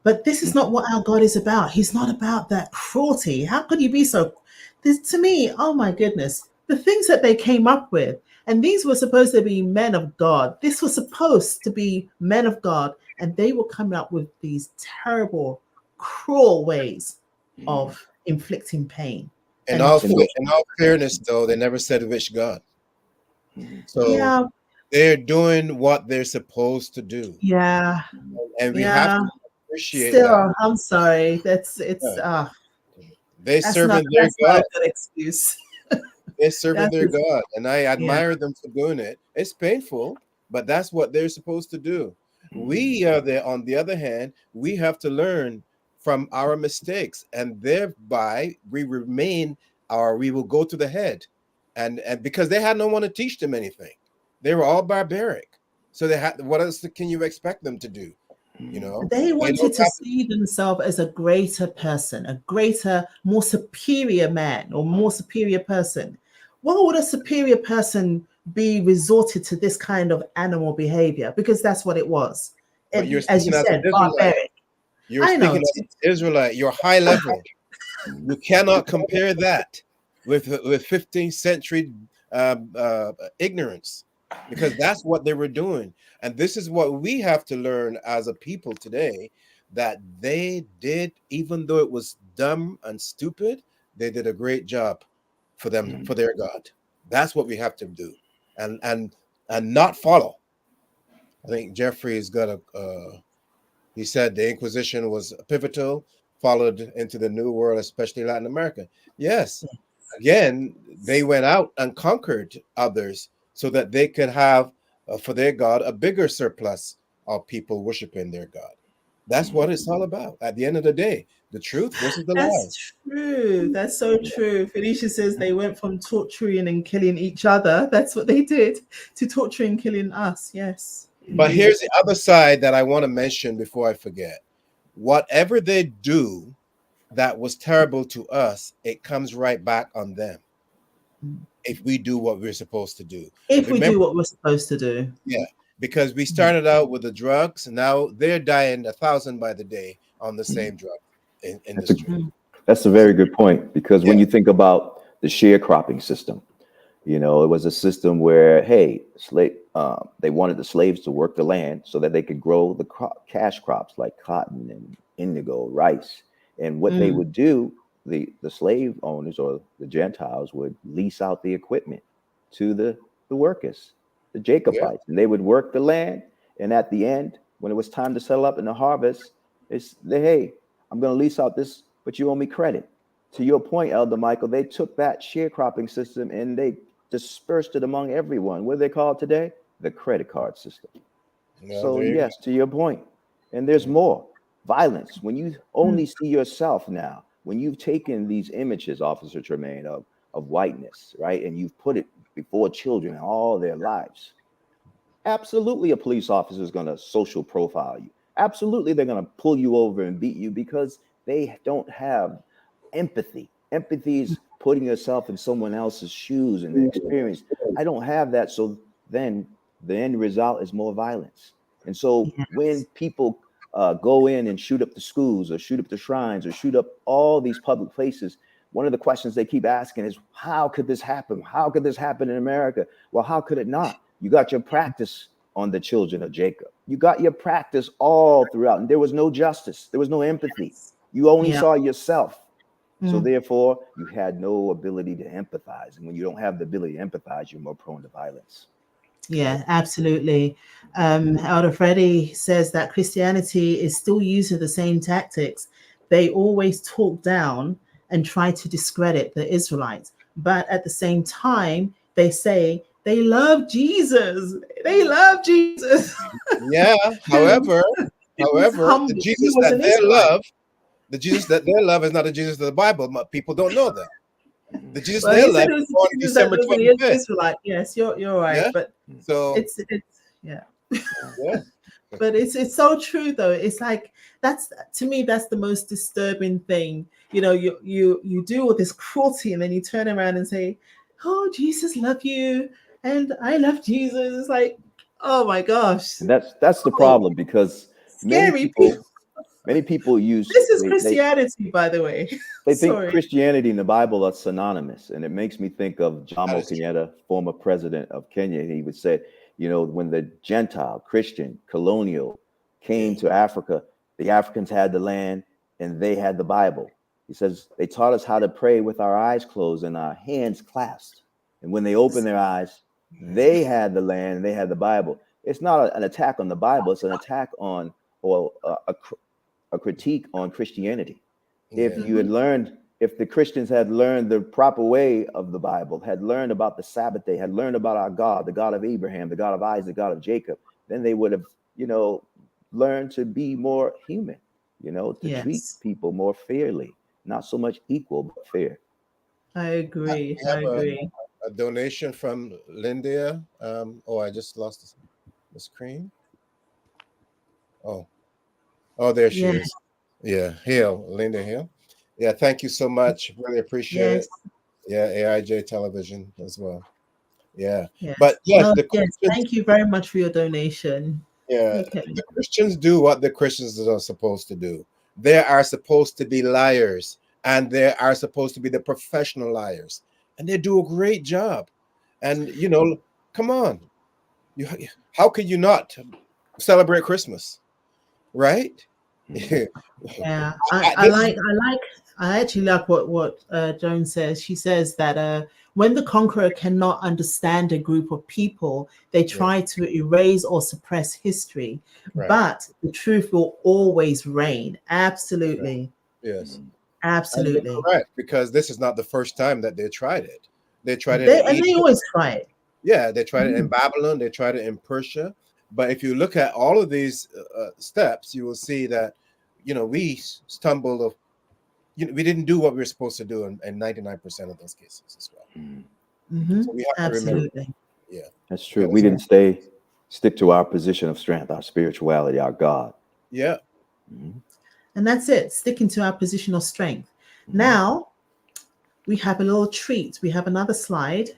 But this is not what our God is about. He's not about that cruelty. How could you be so? To me, oh my goodness, the things that they came up with, and these were supposed to be men of God. This was supposed to be men of God, and they were coming up with these terrible, cruel ways of inflicting pain. In all fairness, though, they never said which God. So they're doing what they're supposed to do. Yeah. And we have to appreciate Still, that. I'm sorry. They're serving their God. Not a good excuse. They're serving their God, and I admire them for doing it. It's painful, but that's what they're supposed to do. We are there. On the other hand, we have to learn from our mistakes, and thereby we will go to the head, and because they had no one to teach them anything, they were all barbaric. So they had. What else can you expect them to do? They wanted to see themselves as a greater person, a greater, more superior man or more superior person. Why would a superior person be resorted to this kind of animal behavior? Because that's what it was. But you're as you said, barbaric. You're speaking as an Israelite. You're high level. You cannot compare that with 15th century ignorance, because that's what they were doing. And this is what we have to learn as a people today, that they did, even though it was dumb and stupid, they did a great job for them, for their God. That's what we have to do, and not follow. I think Jeffrey's got he said the Inquisition was pivotal, followed into the New World, especially Latin America. Yes, again, they went out and conquered others so that they could have for their God a bigger surplus of people worshiping their God. That's what it's all about. At the end of the day, the truth versus the lie. That's true. That's so true. Felicia says they went from torturing and killing each other. That's what they did, to torturing and killing us. Yes, But indeed. here's the other side that I want to mention before I forget. Whatever they do that was terrible to us, it comes right back on them if we do what we're supposed to do. If we Remember, do what we're supposed to do. yeah, because we started out with the drugs, and now they're dying 1,000 by the day on the same drug industry. That's a very good point, because when Yeah. you think about the sharecropping system, it was a system where, hey, they wanted the slaves to work the land so that they could grow the cash crops like cotton and indigo, rice. And what they would do, the slave owners or the Gentiles would lease out the equipment to the workers, the Yeah. Jacobites, and they would work the land. And at the end, when it was time to settle up in the harvest, hey, I'm going to lease out this, but you owe me credit. To your point, Elder Michael, they took that sharecropping system and they dispersed it among everyone. What are they called today? The credit card system. Yeah, So there you yes, to your point. And there's more. Violence. When you only see yourself now, when you've taken these images, Officer Tremaine, of whiteness, right? And you've put it before children all their lives. Absolutely, a police officer is going to social profile you. Absolutely, they're going to pull you over and beat you because they don't have empathy. Empathy is putting yourself in someone else's shoes and the experience. I don't have that. So then the end result is more violence. And so when people go in and shoot up the schools or shoot up the shrines or shoot up all these public places, one of the questions they keep asking is, how could this happen? How could this happen in America? Well, how could it not? You got your practice on the children of Jacob. You got your practice all throughout, and there was no justice. There was no empathy. You only saw yourself. So therefore, you had no ability to empathize. And when you don't have the ability to empathize, you're more prone to violence. Yeah, absolutely. Elder Freddie says that Christianity is still using the same tactics. They always talk down and try to discredit the Israelites. But at the same time, they say they love Jesus. They love Jesus. Yeah. However, the He Jesus was that an they Israelite. love, the Jesus that they love is not the Jesus of the Bible. But people don't know that. The Jesus Well, they he said love it was was born the Jesus that December was an 25th. Israelite. Yes, you're right. Yeah. But So it's yeah. yeah. But it's so true though. It's like, that's, to me, that's the most disturbing thing. You do all this cruelty and then you turn around and say, oh, Jesus love you and I love Jesus. It's like, oh my gosh. And that's the Oh, problem, because many scary people. people use This is Christianity, by the way. they think Sorry. Christianity and the Bible are synonymous. And it makes me think of That Jomo is true. Kenyatta, former president of Kenya. He would say, when the Gentile, Christian, colonial came to Africa, the Africans had the land and they had the Bible. He says, they taught us how to pray with our eyes closed and our hands clasped. And when they opened their eyes, they had the land and they had the Bible. It's not an attack on the Bible. It's an attack on, or a critique on Christianity. If Yeah. you had learned, if the Christians had learned the proper way of the Bible, had learned about the Sabbath day, had learned about our God, the God of Abraham, the God of Isaac, the God of Jacob, then they would have, learned to be more human, to treat Yes, people more fairly, not so much equal, but fair. I agree. We I have agree. a donation from Linda. Oh, I just lost the screen. Oh, there she Yeah. is. Yeah, Hill, Linda Hill. Yeah, thank you so much. Really appreciate Yes. it. Yeah, AIJ Television as well. Yeah, Yeah. but yes, No, the yes. Christians. Thank you very much for your donation. Yeah, Okay. the Christians do what the Christians are supposed to do. They are supposed to be liars, and they are supposed to be the professional liars, and they do a great job. And come on, you how could you not celebrate Christmas, right? Yeah, This is I actually like what Joan says. She says that when the conqueror cannot understand a group of people, they yeah, try to erase or suppress history, right. but the truth will always reign. That's right. Absolutely, Yes. And you're absolutely. correct, because this is not the first time that they tried it. They tried it in They Egypt. always try it. Yeah, they tried it in Mm. Babylon. They tried it in Persia. But if you look at all of these steps, you will see that, we stumbled of, we didn't do what we were supposed to do in 99% of those cases as well. So we have to remember. Yeah, that's true. We didn't stick to our position of strength, our spirituality, our God. Yeah. And that's it, sticking to our position of strength. Now, we have a little treat. We have another slide.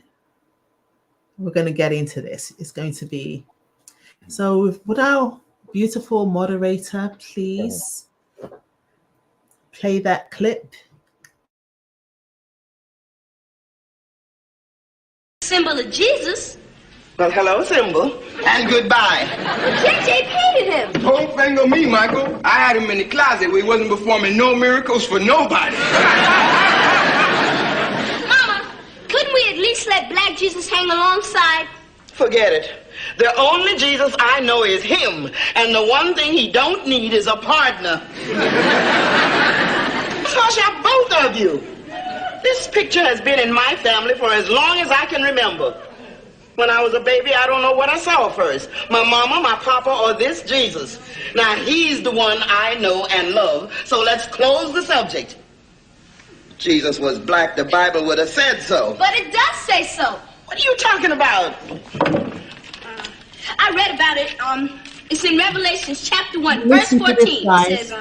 We're going to get into this. It's going to be, so would our beautiful moderator please play that clip? Symbol of Jesus. Well, hello, Symbol, and goodbye. JJ painted him. Don't finger me, Michael. I had him in the closet where he wasn't performing no miracles for nobody. Mama, couldn't we at least let Black Jesus hang alongside? Forget it. The only Jesus I know is him, and the one thing he don't need is a partner. Gosh, y'all, both of you. This picture has been in my family for as long as I can remember. When I was a baby, I don't know what I saw first. My mama, my papa, or this Jesus. Now, he's the one I know and love, so let's close the subject. Jesus was black, the Bible would have said so. But it does say so. What are you talking about? I read about it. It's in Revelations chapter 1, verse 14. It says,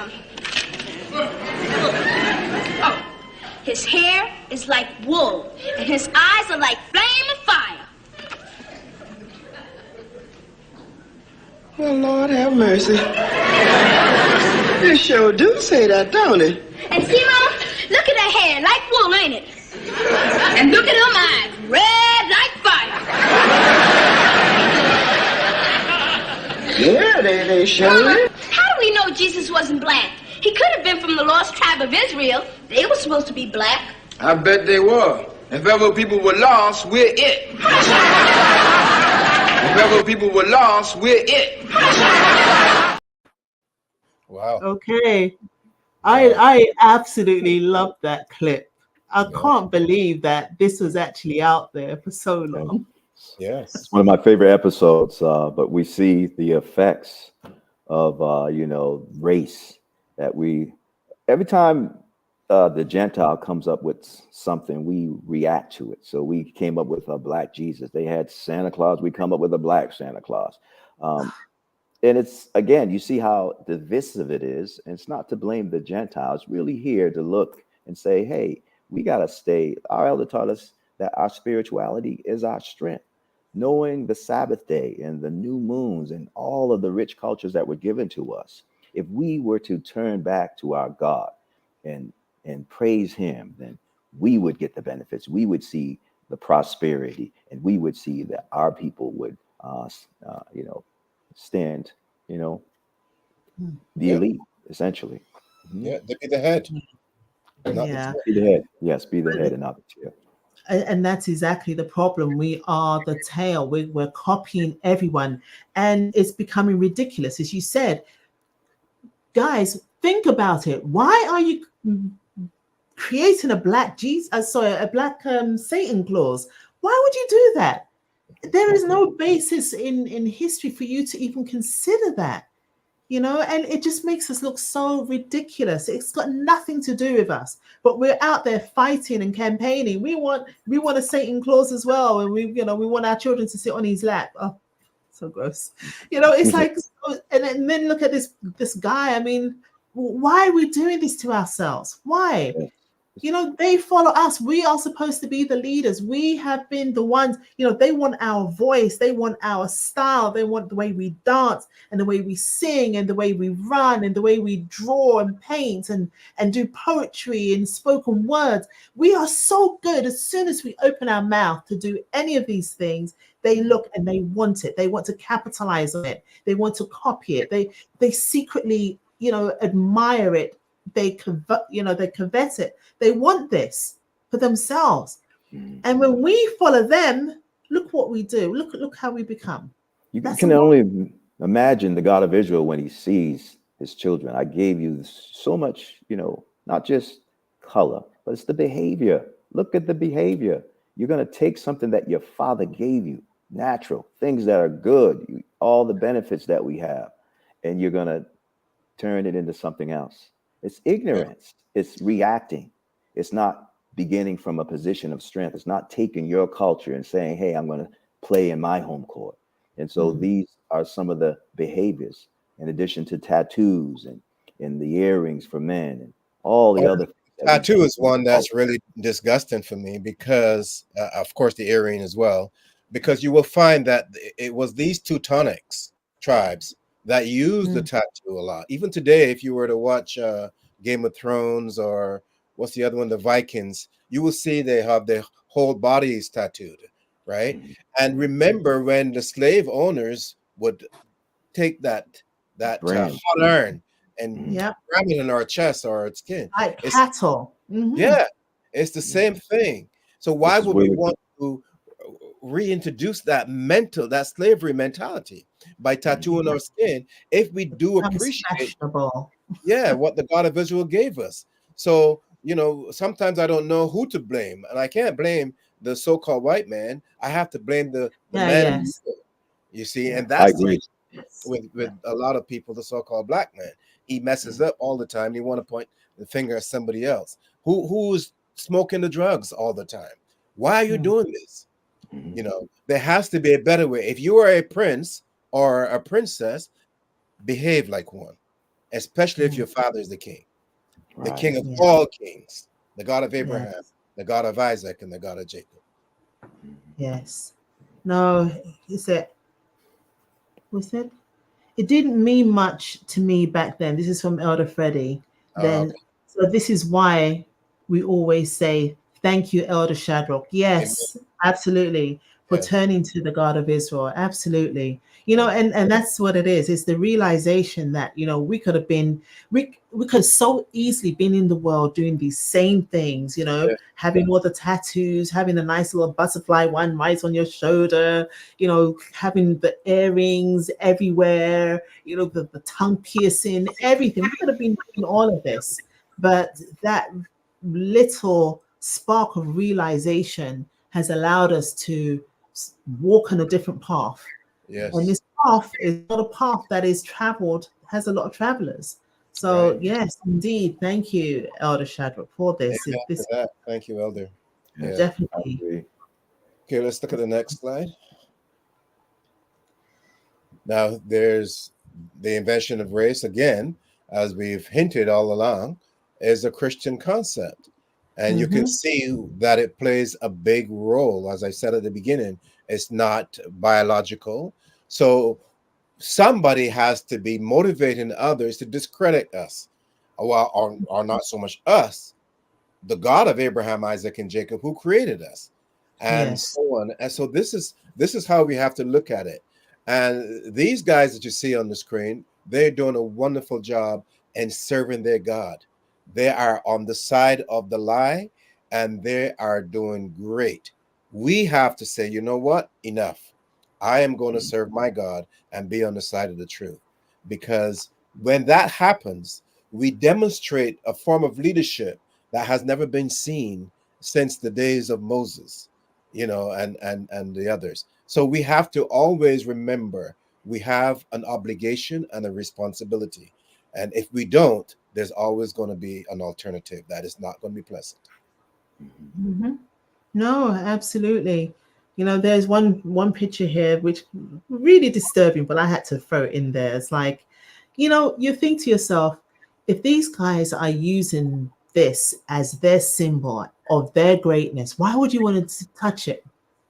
his hair is like wool, and his eyes are like flame of fire. Well, Lord have mercy. It sure do say that, don't it? And see, Mama, look at her hair, like wool, ain't it? And look at them eyes, red like fire. Yeah, they sure Mama, how do we know Jesus wasn't black? He could have been from the lost tribe of Israel. They were supposed to be black. I bet they were. If ever people were lost, we're it. If ever people were lost, we're it. Wow. Okay. I absolutely love that clip. I can't believe that this was actually out there for so long. Yes. It's one of my favorite episodes, but we see the effects of, race that every time the Gentile comes up with something, we react to it. So we came up with a black Jesus. They had Santa Claus. We come up with a black Santa Claus. And it's, again, you see how divisive it is. And it's not to blame the Gentiles, really here to look and say, hey, we got to stay. Our elder taught us that our spirituality is our strength. Knowing the Sabbath day and the new moons and all of the rich cultures that were given to us. If we were to turn back to our God and praise him, then we would get the benefits. We would see the prosperity, and we would see that our people would, stand, the elite, essentially. Yeah, to be the head. Yeah. Be the head. Yes, be the head and not the tail. And that's exactly the problem. We are the tail. We're copying everyone, and it's becoming ridiculous. As you said, guys, think about it. Why are you creating a black a black Satan clause? Why would you do that? There is no basis in history for you to even consider that, and it just makes us look so ridiculous. It's got nothing to do with us, but we're out there fighting and campaigning. We want a Satan clause as well, and we want our children to sit on his lap. Oh, so gross. It's like, and then look at this guy. I mean, why are we doing this to ourselves? Why? They follow us. We are supposed to be the leaders. We have been the ones, they want our voice. They want our style. They want the way we dance and the way we sing and the way we run and the way we draw and paint and do poetry and spoken words. We are so good. As soon as we open our mouth to do any of these things, they look and they want it. They want to capitalize on it. They want to copy it. They secretly, admire it. They covet it. They want this for themselves. And when we follow them, look what we do. Look how we become. You can only imagine the God of Israel when he sees his children. I gave you so much, not just color, but it's the behavior. Look at the behavior. You're going to take something that your father gave you, natural, things that are good. all the benefits that we have, and you're going to turn it into something else. It's ignorance. It's reacting. It's not beginning from a position of strength. It's not taking your culture and saying, hey, I'm going to play in my home court. And so these are some of the behaviors, in addition to tattoos and the earrings for men and all the other things. Tattoo is one that's really disgusting for me because, of course, the earring as well, because you will find that it was these Teutonics tribes that used the tattoo a lot. Even today, if you were to watch Game of Thrones or what's the other one, the Vikings, you will see they have their whole bodies tattooed, right? And remember when the slave owners would take that hot iron and grab it in our chest or our skin. Like cattle. Yeah, it's the same thing. So why would we want to reintroduce that slavery mentality by tattooing our skin if we do appreciate what the God of Israel gave us? So, sometimes I don't know who to blame, and I can't blame the so-called white man. I have to blame the man, you see, and that's the with a lot of people, the so-called black man. He messes up all the time. You want to point the finger at somebody else who's smoking the drugs all the time. Why are you doing this? There has to be a better way. If you are a prince or a princess, behave like one, especially if your father is the king, the king of all kings, the God of Abraham, the God of Isaac, and the God of Jacob. Yes. No, he said, it didn't mean much to me back then. This is from Elder Freddie. So this is why we always say, thank you, Elder Shadrach. Yes, absolutely. For turning to the God of Israel. Absolutely. And that's what it is. It's the realization that, we could have so easily been in the world doing these same things, having all the tattoos, having a nice little butterfly one right on your shoulder, having the earrings everywhere, the tongue piercing, everything. We could have been doing all of this. But that little spark of realization has allowed us to walk on a different path. And this path is not a path that is traveled, has a lot of travelers. So yes, indeed. Thank you, Elder Shadrach, for this. Thank you, Elder. Definitely. Okay, let's look at the next slide. Now there's the invention of race again, as we've hinted all along, is a Christian concept. And you can see that it plays a big role. As I said at the beginning, it's not biological. So somebody has to be motivating others to discredit us, or not so much us, the God of Abraham, Isaac, and Jacob, who created us, and so on. And so this is how we have to look at it. And these guys that you see on the screen, they're doing a wonderful job in serving their God. They are on the side of the lie, and they are doing great. We have to say, you know what? Enough. I am going to serve my God and be on the side of the truth. Because when that happens, we demonstrate a form of leadership that has never been seen since the days of Moses, and the others. So we have to always remember we have an obligation and a responsibility. And if we don't, there's always going to be an alternative that is not going to be pleasant. No, absolutely. There's one picture here which really disturbing, but I had to throw it in there. It's like, you think to yourself, if these guys are using this as their symbol of their greatness, why would you want to touch it?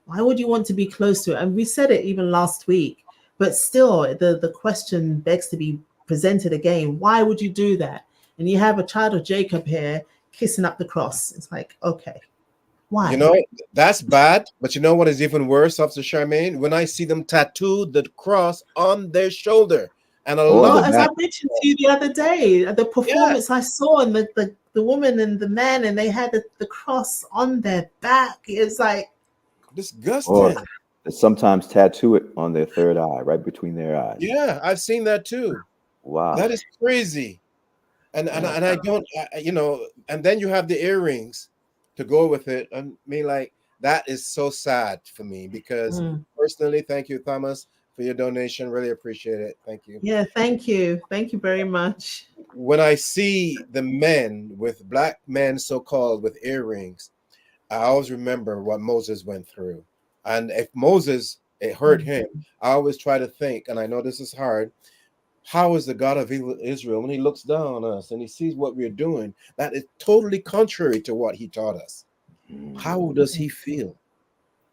Why would you want to be close to it? And we said it even last week, but still the question begs to be presented again. Why would you do that? And you have a child of Jacob here kissing up the cross. It's like, okay, why? That's bad. But you know what is even worse, Officer Charmaine? When I see them tattoo the cross on their shoulder. And as I mentioned to you the other day, the performance I saw, and the woman and the man, and they had the cross on their back. It's like disgusting. Or sometimes tattoo it on their third eye, right between their eyes. Yeah, I've seen that too. Wow, that is crazy. And I don't, and then you have the earrings to go with it. I mean, like, that is so sad for me because personally, thank you, Thomas, for your donation. Really appreciate it. Thank you. Yeah, thank you. Thank you very much. When I see the men with black men, so-called, with earrings, I always remember what Moses went through. And if Moses, it hurt him, I always try to think, and I know this is hard, how is the God of Israel, when he looks down on us and he sees what we're doing, that is totally contrary to what he taught us? How does he feel?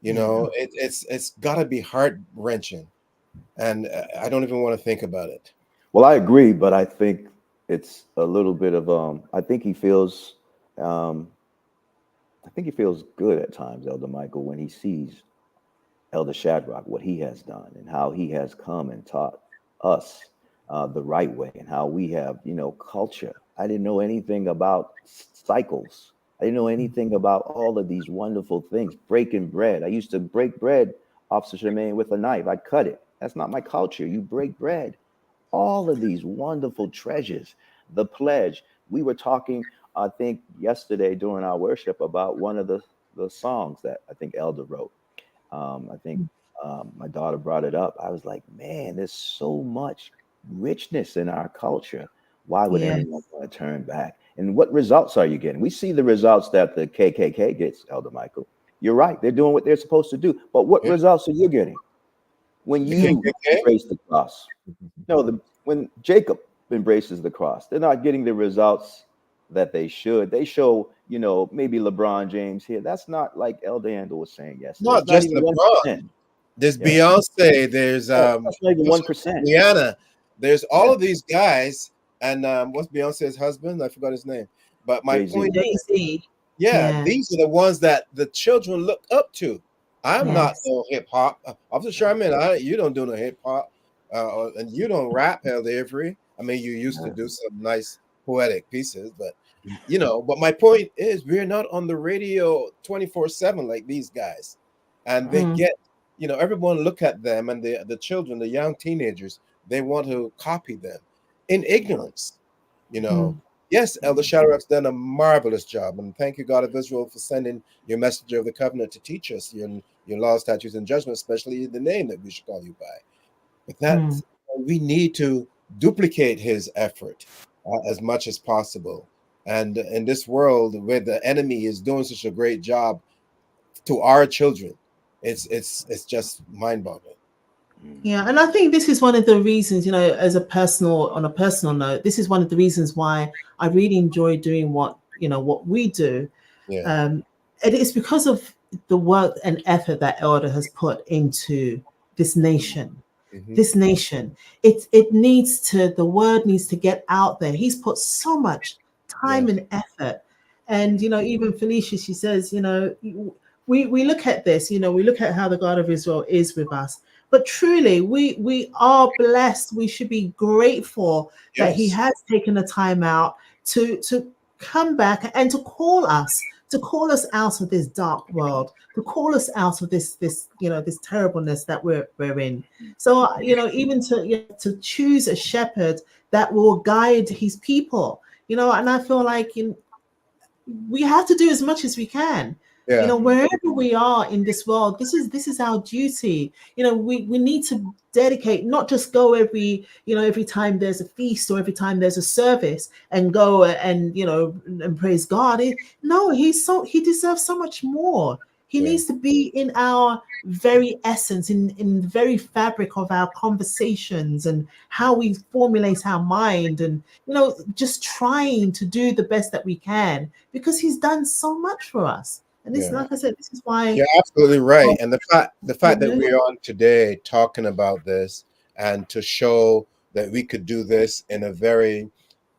You know, it's got to be heart-wrenching. And I don't even want to think about it. Well, I agree, but I think it's a little bit of I think he feels good at times, Elder Michael, when he sees Elder Shadrach, what he has done and how he has come and taught us the right way, and how we have, culture. I didn't know anything about cycles. I didn't know anything about all of these wonderful things. Breaking bread. I used to break bread, Officer Shemaine, with a knife. I'd cut it. That's not my culture. You break bread. All of these wonderful treasures. The pledge. We were talking, I think, yesterday during our worship about one of the songs that I think Elder wrote. I think my daughter brought it up. I was like, man, there's so much richness in our culture. Why would anyone want to turn back? And what results are you getting? We see the results that the KKK gets, Elder Michael. You're right. They're doing what they're supposed to do. But what results are you getting when you embrace the cross? No, when Jacob embraces the cross, they're not getting the results that they should. They show, maybe LeBron James here. That's not like Elder Andrew was saying yesterday. Not just LeBron. There's Beyonce. There's that's not even 1%. Rihanna. There's all of these guys. And what's Beyonce's husband? I forgot his name. But my point is, these are the ones that the children look up to. I'm not no hip hop. Officer Sherman, you don't do no hip hop, and you don't rap, Elder Avery. I mean, you used to do some nice poetic pieces, but But my point is, we're not on the radio 24/7 like these guys, and they get, everyone look at them, and the children, the young teenagers, they want to copy them in ignorance. Yes, Elder Shadrach's done a marvelous job, and thank you, God of Israel, for sending your messenger of the covenant to teach us your laws, statutes, and judgments, especially the name that we should call you by. But that we need to duplicate his effort as much as possible. And in this world where the enemy is doing such a great job to our children, it's just mind-boggling. Yeah, and I think this is one of the reasons, on a personal note, this is one of the reasons why I really enjoy doing what we do. It is because of the work and effort that Elder has put into this nation. This nation, the word needs to get out there. He's put so much time and effort. And even Felicia, she says, we look at this, we look at how the God of Israel is with us. But truly, we are blessed. We should be grateful that he has taken the time out to come back and to call us out of this dark world, to call us out of this this terribleness that we're in. So even to choose a shepherd that will guide his people, and I feel like we have to do as much as we can. Wherever we are in this world, this is our duty. We need to dedicate, not just go every time there's a feast or every time there's a service and go and and praise God. No, he deserves so much more. He needs to be in our very essence, in the very fabric of our conversations and how we formulate our mind, and just trying to do the best that we can, because he's done so much for us. And this, like I said, this is why you're absolutely right. And the fact that we're on today talking about this, and to show that we could do this in a very,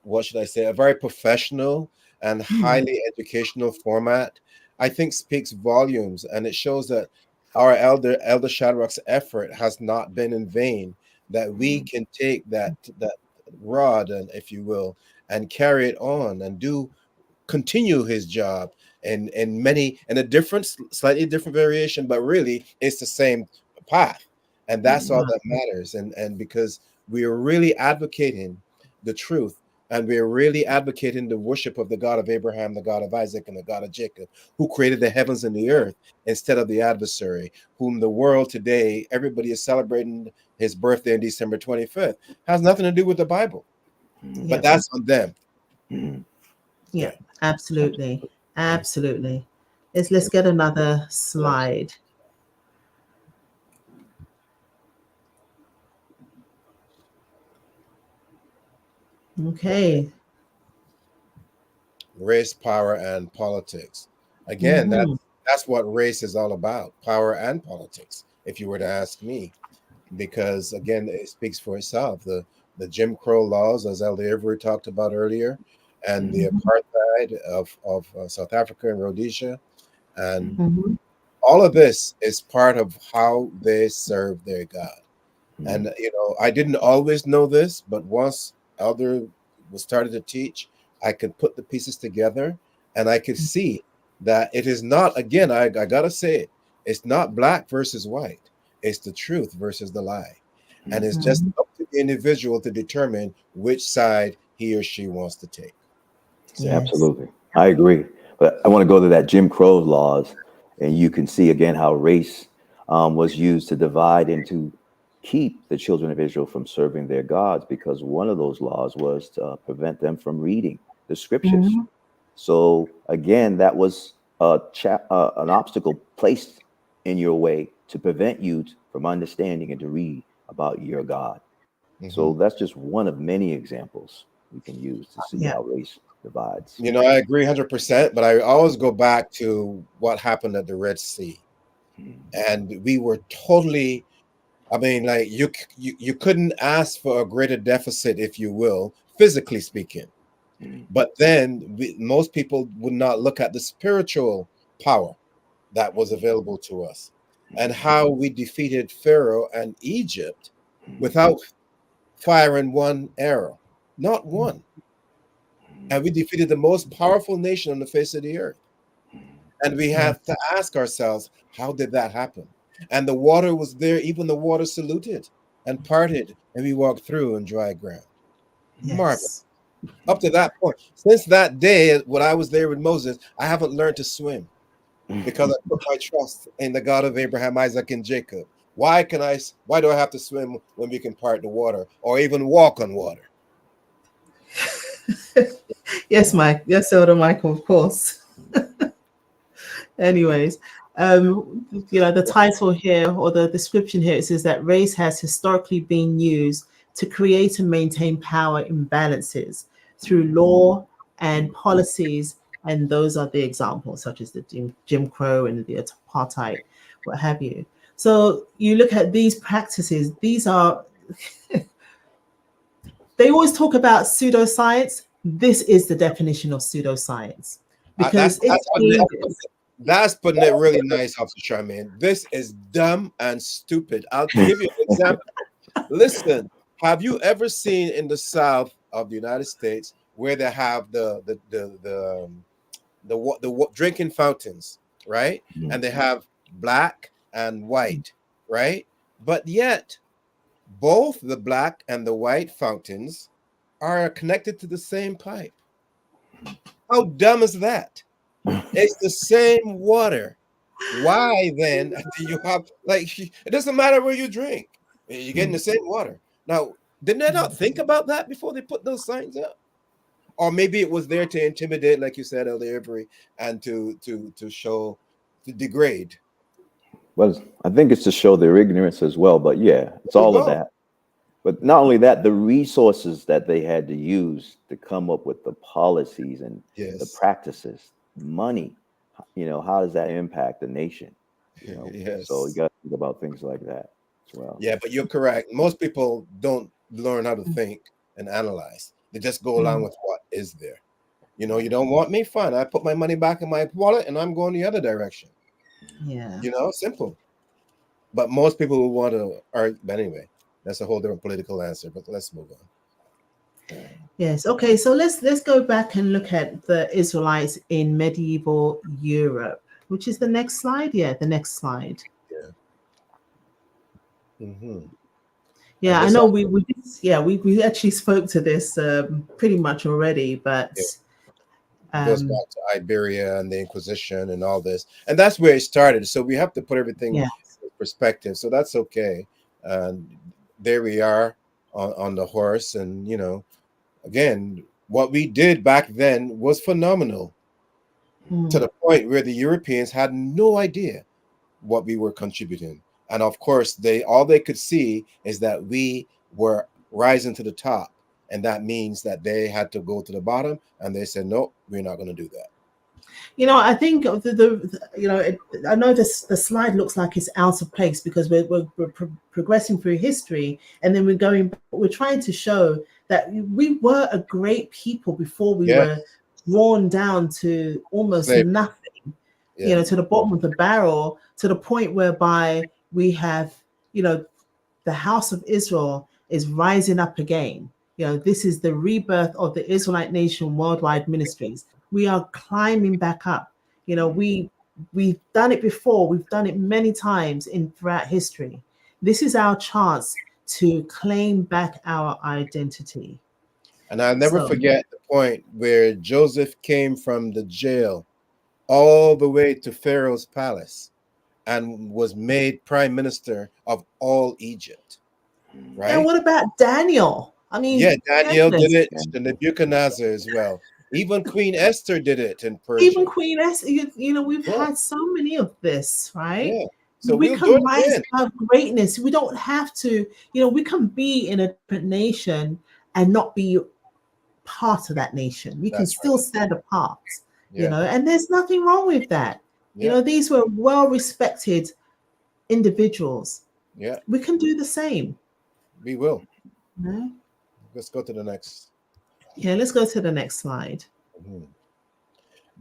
a very professional and highly educational format, I think speaks volumes. And it shows that our Elder Shadrach's effort has not been in vain, that we can take that rod, and if you will, and carry it on and continue his job in a different, slightly different variation, but really it's the same path. And that's all that matters. And because we are really advocating the truth, And we're really advocating the worship of the God of Abraham, the God of Isaac, and the God of Jacob, who created the heavens and the earth, instead of the adversary, whom the world today, everybody is celebrating his birthday on December 25th. Has nothing to do with the Bible. But that's on them. Yeah, absolutely. Absolutely. Let's get another slide. Okay. Race, power, and politics. Again, that's what race is all about, power and politics, if you were to ask me. Because again, it speaks for itself. The Jim Crow laws, as Elder Avery talked about earlier, and the apartheid of South Africa and Rhodesia, and all of this is part of how they serve their God. And I didn't always know this, but once Elder was started to teach, I could put the pieces together, and I could see that it is not. Again, I gotta say it. It's not black versus white. It's the truth versus the lie, and it's just up to the individual to determine which side he or she wants to take. So, absolutely, I agree. But I want to go to that Jim Crow laws, and you can see again how race was used to divide and to keep the children of Israel from serving their gods, because one of those laws was to prevent them from reading the scriptures. So again, that was an obstacle placed in your way to prevent you from understanding and to read about your God. So that's just one of many examples we can use to see how race divides. I agree 100%, but I always go back to what happened at the Red Sea. And we were totally, I mean, like you couldn't ask for a greater deficit, if you will, physically speaking. But then most people would not look at the spiritual power that was available to us, and how we defeated Pharaoh and Egypt without firing one arrow, not one. And we defeated the most powerful nation on the face of the earth. And we have to ask ourselves, how did that happen? And the water was there, even the water saluted and parted, and we walked through on dry ground. Marvelous. Up to that point, since that day when I was there with Moses, I haven't learned to swim, because I put my trust in the God of Abraham, Isaac, and Jacob. Why do I have to swim when we can part the water or even walk on water? Yes, Mike. Yes, Elder Michael, of course. Anyways, the title here, or the description here, it says that race has historically been used to create and maintain power imbalances through law and policies, and those are the examples, such as the Jim Crow and the apartheid, what have you. So you look at these practices; these are they always talk about pseudoscience. This is the definition of pseudoscience, because that's putting it really nice, Officer Charmaine. This is dumb and stupid. I'll give you an example. Listen, have you ever seen in the South of the United States where they have the drinking fountains, right? And they have black and white, right? But yet both the black and the white fountains are connected to the same pipe. How dumb is that? It's the same water. Why then do you have, like, it doesn't matter where you drink, you're getting the same water. Now, did they not think about that before they put those signs up? Or maybe it was there to intimidate, like you said, Elder Avery, and to show, to degrade. Well, I think it's to show their ignorance as well. But yeah, it's all of that. But not only that, the resources that they had to use to come up with the policies and the practices, money, how does that impact the nation? So you got to think about things like that as well. Yeah, but you're correct. Most people don't learn how to think and analyze. They just go along with what is there. You don't want me? Fine. I put my money back in my wallet and I'm going the other direction. Yeah. Simple. But most people will want to argue. But anyway, that's a whole different political answer. But let's move on. Yes. Okay. So let's go back and look at the Israelites in medieval Europe, which is the next slide. Yeah, the next slide. Yeah. Yeah, I this know we actually spoke to this pretty much already, but yeah, goes back to Iberia and the Inquisition and all this, and that's where it started. So we have to put everything yeah. in perspective. So that's okay. And there we are on the horse, and again, what we did back then was phenomenal to Mm. the point where the Europeans had no idea what we were contributing. And of course, they could see is that we were rising to the top. And that means that they had to go to the bottom. And they said, no, we're not going to do that. I think I know the slide looks like it's out of place because we're progressing through history, and then we're trying to show that we were a great people before we Yeah. were worn down to almost Slavery. nothing, Yeah. to the bottom of the barrel, to the point whereby we have, the house of Israel is rising up again. This is the rebirth of the Israelite nation worldwide ministries. We are climbing back up. We've done it before. We've done it many times throughout history. This is our chance to claim back our identity. And I'll never So, forget the point where Joseph came from the jail all the way to Pharaoh's palace and was made prime minister of all Egypt, and right? what about Daniel? I Yeah, mean, Daniel did goodness, it, and Nebuchadnezzar as well. Even Queen Esther did it in even Persia. Queen Esther, we've Yeah, had so many of this, right? yeah. So We we'll do can it rise again. above greatness. We don't have to, we can be in a different nation and not be part of that nation. We can That's still right. stand apart, Yeah, and there's nothing wrong with that. yeah, These were well respected individuals. yeah. We can do the same. We will. You know? Let's go to the next. Yeah, let's go to the next slide. Mhm.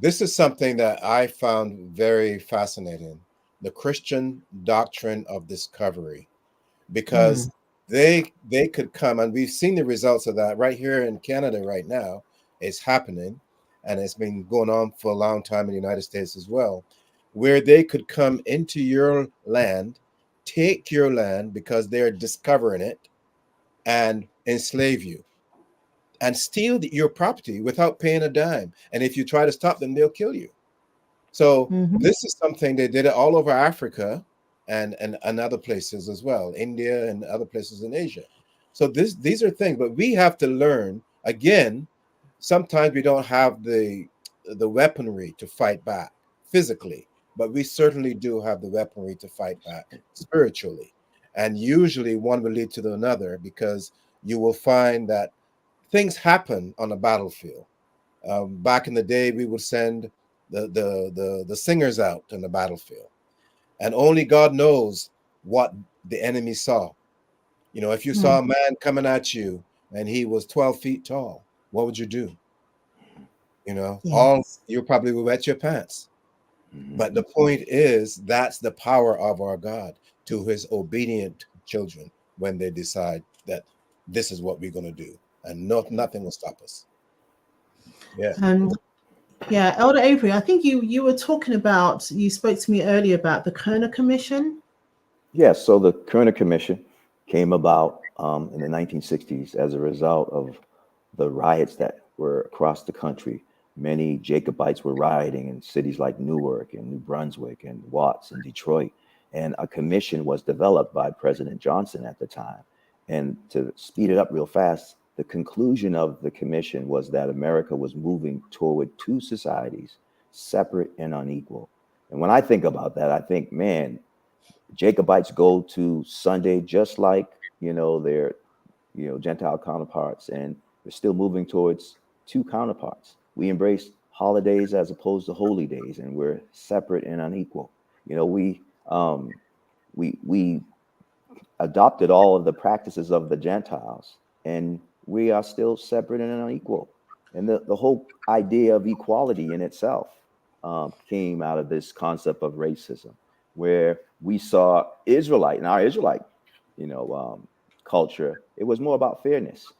This is something that I found very fascinating: the Christian doctrine of discovery, because Mm, they could come, and we've seen the results of that right here in Canada right now. It's happening, and it's been going on for a long time in the United States as well, where they could come into your land, take your land because they're discovering it, and enslave you and steal your property without paying a dime. And if you try to stop them, they'll kill you. So mhm. this is something they did it all over Africa and other places as well, India and other places in Asia. So these are things, but we have to learn again. Sometimes we don't have the weaponry to fight back physically, but we certainly do have the weaponry to fight back spiritually. And usually one will lead to another, because you will find that things happen on the battlefield. Back in the day, we would send the singers out on the battlefield, and only God knows what the enemy saw. If you saw Mm, a man coming at you and he was 12 feet tall, what would you do? All yes. you probably would wet your pants. Mhm. But the point is, that's the power of our God to his obedient children when they decide that this is what we're going to do, and nothing will stop us. Yeah. And yeah, Elder Avery, I think you were talking about, you spoke to me earlier about the Kerner Commission. Yes, so the Kerner Commission came about in the 1960s as a result of the riots that were across the country. Many Jacobites were rioting in cities like Newark and New Brunswick and Watts and Detroit. And a commission was developed by President Johnson at the time. And to speed it up real fast, the conclusion of the commission was that America was moving toward two societies, separate and unequal. And when I think about that, I think, man, Jacobites go to Sunday just like, their, Gentile counterparts, and they're still moving towards two counterparts. We embrace holidays as opposed to holy days, and we're separate and unequal. We adopted all of the practices of the Gentiles, and we are still separate and unequal. And the whole idea of equality in itself came out of this concept of racism, where we saw in our Israelite, culture, it was more about fairness.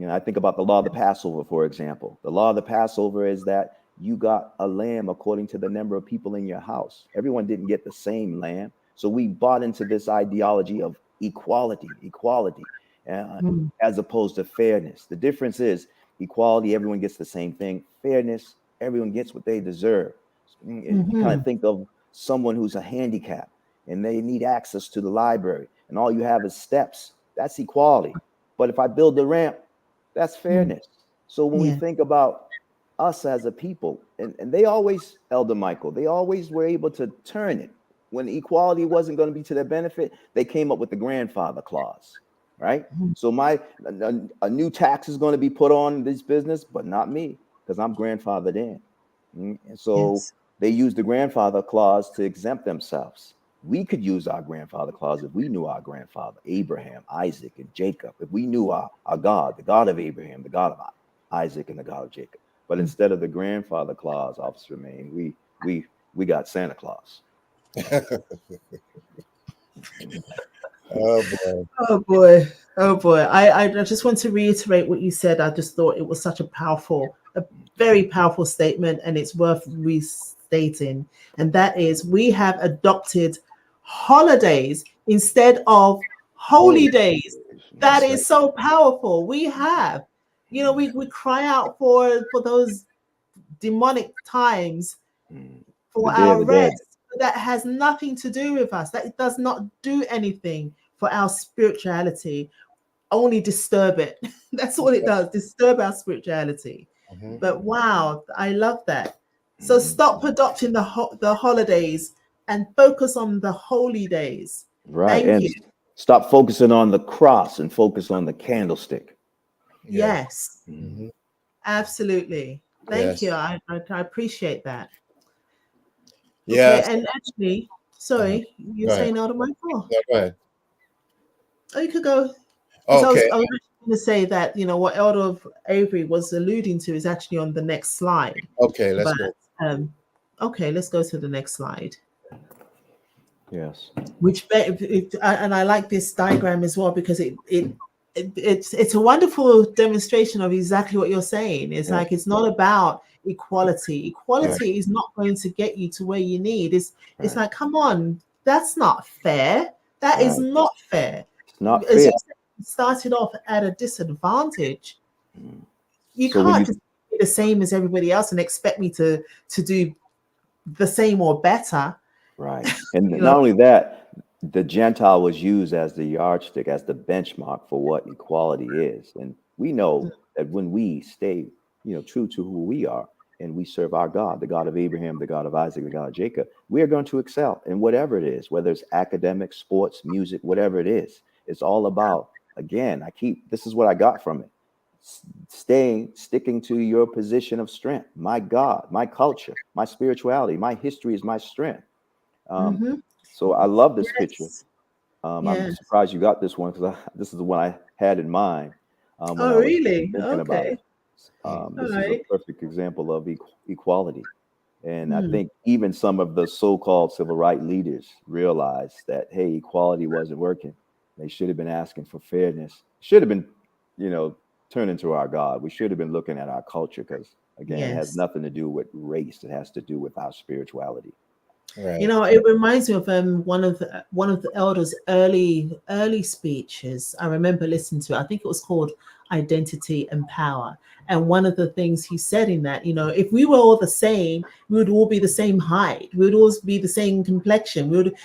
I think about the law of the Passover, for example. The law of the Passover is that you got a lamb according to the number of people in your house. Everyone didn't get the same lamb. So we bought into this ideology of equality. as opposed to fairness. The difference is equality, everyone gets the same thing. Fairness, everyone gets what they deserve. You kind of think of someone who's a handicap and they need access to the library, and all you have is steps. That's equality. But if I build the ramp, that's fairness. So when we think about us as a people, and they always, Elder Michael, they always were able to turn it. When equality wasn't going to be to their benefit, they came up with the grandfather clause, right? So a new tax is going to be put on this business, but not me, because I'm grandfathered in. And so they used the grandfather clause to exempt themselves. We could use our grandfather clause if we knew our grandfather, Abraham, Isaac, and Jacob. If we knew our God, the God of Abraham, the God of Isaac, and the God of Jacob. But instead of the grandfather clause, Officer Maine, we got Santa Claus. Oh boy. Oh boy. Oh boy. I just want to reiterate what you said. I just thought it was such a very powerful statement, and it's worth restating. And that is, we have adopted holidays instead of holy days. That is so powerful. We have, we cry out for those demonic times for our rest. That has nothing to do with us. That does not do anything for our spirituality, only disturb it. That's all it does, disturb our spirituality. But wow, I love that. So stop adopting the holidays and focus on the holy days. Right. Thank you. Stop focusing on the cross and focus on the candlestick. Yes. Absolutely. Thank you. I appreciate that. Yeah. Okay, and actually, sorry, you're saying out of my call. Yeah, go ahead. Oh, you could go. Okay. I was going to say that, what Elder Avery was alluding to is actually on the next slide. Okay, let's go. Okay, let's go to the next slide. Yes. And I like this diagram as well, because it's a wonderful demonstration of exactly what you're saying. It's like, it's not about equality. Equality is not going to get you to where you need. It's like, come on, that's not fair. That is not fair. It's not As fair. you started off at a disadvantage. You can't just be the same as everybody else and expect me to do the same or better. Right. And not only that, the Gentile was used as the yardstick, as the benchmark for what equality is. And we know that when we stay, true to who we are, and we serve our God, the God of Abraham, the God of Isaac, the God of Jacob, we are going to excel in whatever it is, whether it's academic, sports, music, whatever it is. It's all about, again, this is what I got from it. Sticking to your position of strength. My God, my culture, my spirituality, my history is my strength. So I love this picture. I'm surprised you got this one, because this is the one I had in mind. When I was really? thinking about it. This is a perfect example of equality. And I think even some of the so-called civil rights leaders realized that, hey, equality wasn't working. They should have been asking for fairness. Should have been, turning to our God. We should have been looking at our culture, because, again, it has nothing to do with race. It has to do with our spirituality. Right. It reminds me of one of the elders' early speeches. I remember listening to it. I think it was called Identity and Power. And one of the things he said in that, if we were all the same, we would all be the same height. We would all be the same complexion. We would,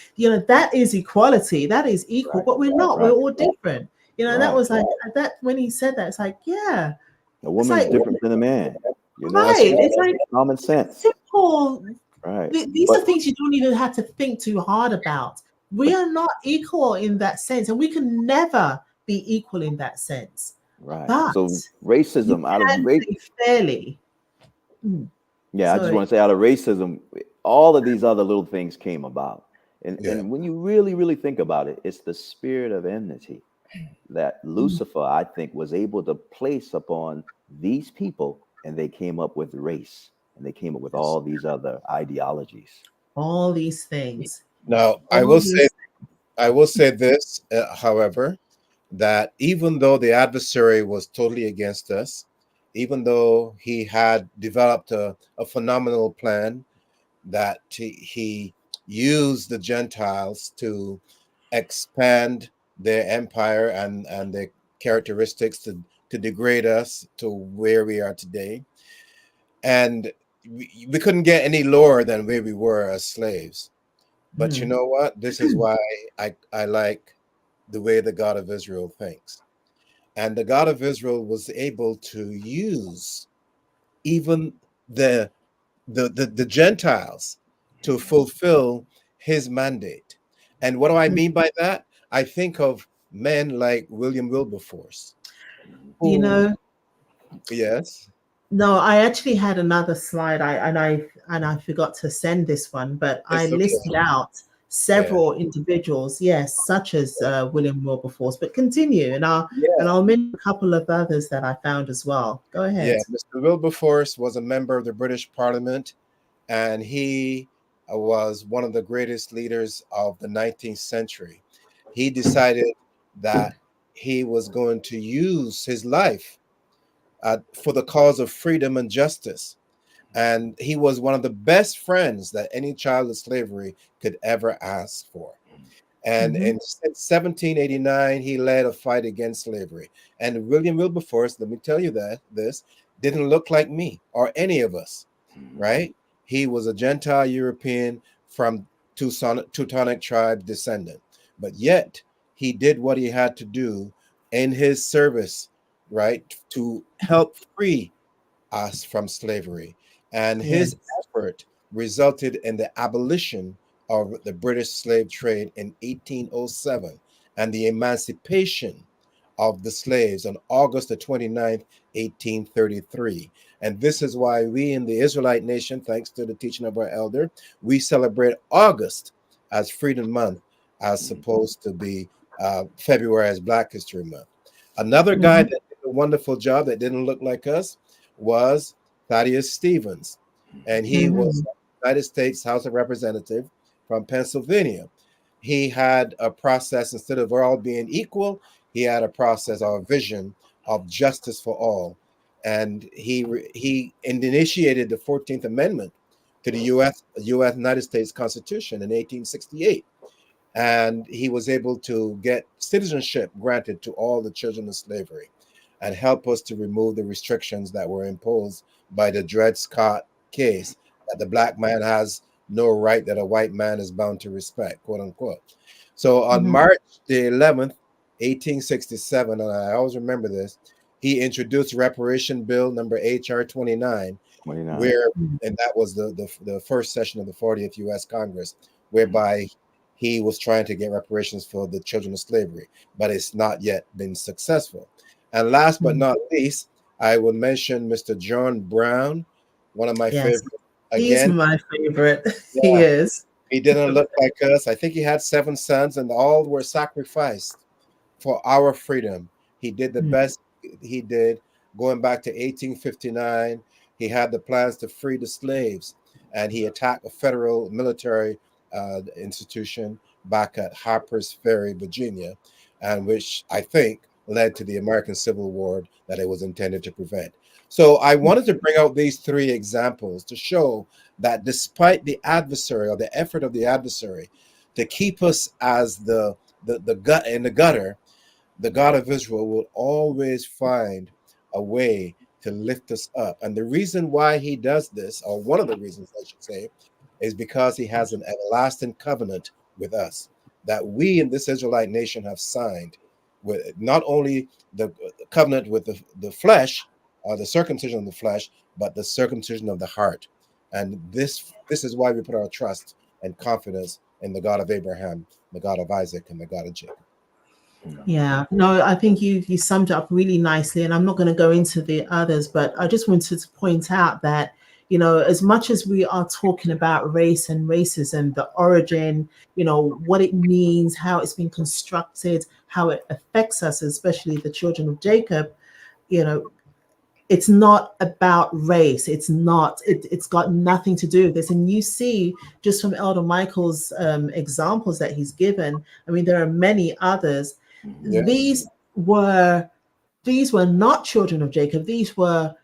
that is equality. That is equal. But we're not. We're all different. And that was like that when he said that. It's like, a woman's different than a man. It's like common sense. Simple. Right. These are things you don't even have to think too hard about. We are not equal in that sense, and we can never be equal in that sense. Right. But so racism out of fairly. I just want to say, out of racism, all of these other little things came about. And when you really, really think about it, it's the spirit of enmity that Lucifer, I think, was able to place upon these people, and they came up with race. And they came up with all these other ideologies. All these things. Now, I will say this, however, that even though the adversary was totally against us, even though he had developed a phenomenal plan that he used the Gentiles to expand their empire and their characteristics to degrade us to where we are today. And we couldn't get any lower than where we were as slaves. But you know what? This is why I like the way the God of Israel thinks. And the God of Israel was able to use even the Gentiles to fulfill his mandate. And what do I mean by that? I think of men like William Wilberforce, You who, know, yes, no, I actually had another slide. I forgot to send this one, but I it's okay. listed out Yeah, several individuals, yes, such as William Wilberforce. But continue, and yeah, I'll mention a couple of others that I found as well. Go yeah. ahead. Mr. Wilberforce was a member of the British Parliament, and he was one of the greatest leaders of the 19th century. He decided that he was going to use his life for the cause of freedom and justice. And he was one of the best friends that any child of slavery could ever ask for. And Mm-hmm. in 1789, he led a fight against slavery. And William Wilberforce, let me tell you that this didn't look like me or any of us, right? He was a Gentile European from Teutonic tribe descendant, but yet he did what he had to do in his service, right, to help free us from slavery. And his Yes. effort resulted in the abolition of the British slave trade in 1807 and the emancipation of the slaves on August the 29th, 1833. And this is why we in the Israelite nation, thanks to the teaching of our elder, we celebrate August as Freedom Month, as supposed to be February as Black History Month. Another guy Mm-hmm. that did a wonderful job that didn't look like us was Thaddeus Stevens, and he was Mm-hmm. United States House of Representative from Pennsylvania. He had a process, instead of all being equal, he had a process or a vision of justice for all, and he initiated the 14th Amendment to the U.S. United States Constitution in 1868. And he was able to get citizenship granted to all the children of slavery and help us to remove the restrictions that were imposed by the Dred Scott case, that the black man has no right that a white man is bound to respect, quote unquote. So on Mm-hmm. March the 11th, 1867, and I always remember this, he introduced Reparation Bill number HR 29, 29. where, and that was the first session of the 40th U.S. Congress, whereby he was trying to get reparations for the children of slavery, but it's not yet been successful. And last but not least, I will mention Mr. John Brown, one of my Yes, favorites. he's Again, my favorite. He yeah, is. he didn't look like us. I think he had 7 sons, and all were sacrificed for our freedom. He did the best he did. Going back to 1859, he had the plans to free the slaves, and he attacked a federal military institution back at Harper's Ferry, Virginia, and which I think led to the American Civil War that it was intended to prevent. So I wanted to bring out these three examples to show that despite the adversary or the effort of the adversary to keep us as the gut in the gutter, the God of Israel will always find a way to lift us up. And the reason why he does this, or one of the reasons I should say, is because he has an everlasting covenant with us that we in this Israelite nation have signed, with not only the covenant with the flesh, or the circumcision of the flesh, but the circumcision of the heart. And this is why we put our trust and confidence in the God of Abraham, the God of Isaac, and the God of Jacob. Yeah, no, I think you summed it up really nicely, and I'm not going to go into the others, but I just wanted to point out that, you know, as much as we are talking about race and racism, the origin, you know, what it means, how it's been constructed, how it affects us, especially the children of Jacob, you know, it's not about race. It's not. It's got nothing to do with this. And you see, just from Elder Michael's examples that he's given, I mean, there are many others. Yeah. These were not children of Jacob. These were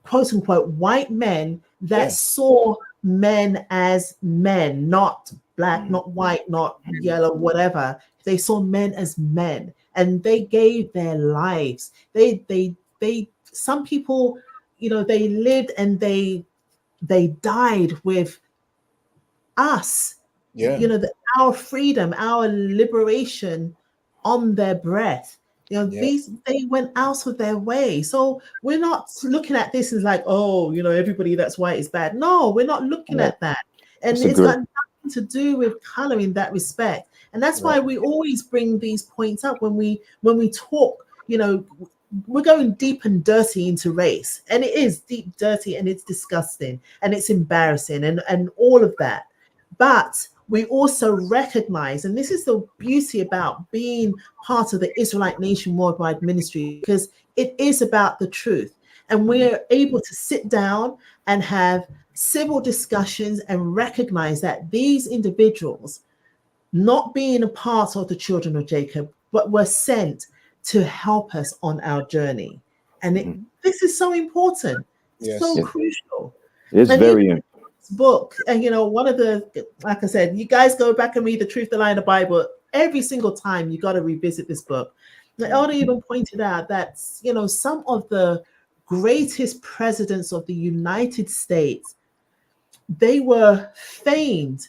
quote unquote white men that Yeah. saw men as men, not black, not white, not yellow, whatever. They saw men as men. and they gave their lives. They some people, they lived and they died with us, Yeah. our freedom, our liberation on their breath. Yeah. These they went out of their way. So we're not looking at this as like, oh, everybody that's white is bad. No, we're not looking Right. at that. And That's a it's good. got nothing to do with color in that respect. And that's why Right. we always bring these points up when we talk, we're going deep and dirty into race. And it is deep, dirty, and it's disgusting and it's embarrassing and all of that. But we also recognize, and this is the beauty about being part of the Israelite Nation Worldwide Ministry, because it is about the truth. And we're able to sit down and have civil discussions and recognize that these individuals, not being a part of the children of Jacob, but were sent to help us on our journey. And this is so important, so Yes. crucial. It's And very book, and one of the, like I said, you guys go back and read The Truth, the Lie, and the Bible. Every single time you got to revisit this book. The elder even pointed out that some of the greatest presidents of the United States, they were famed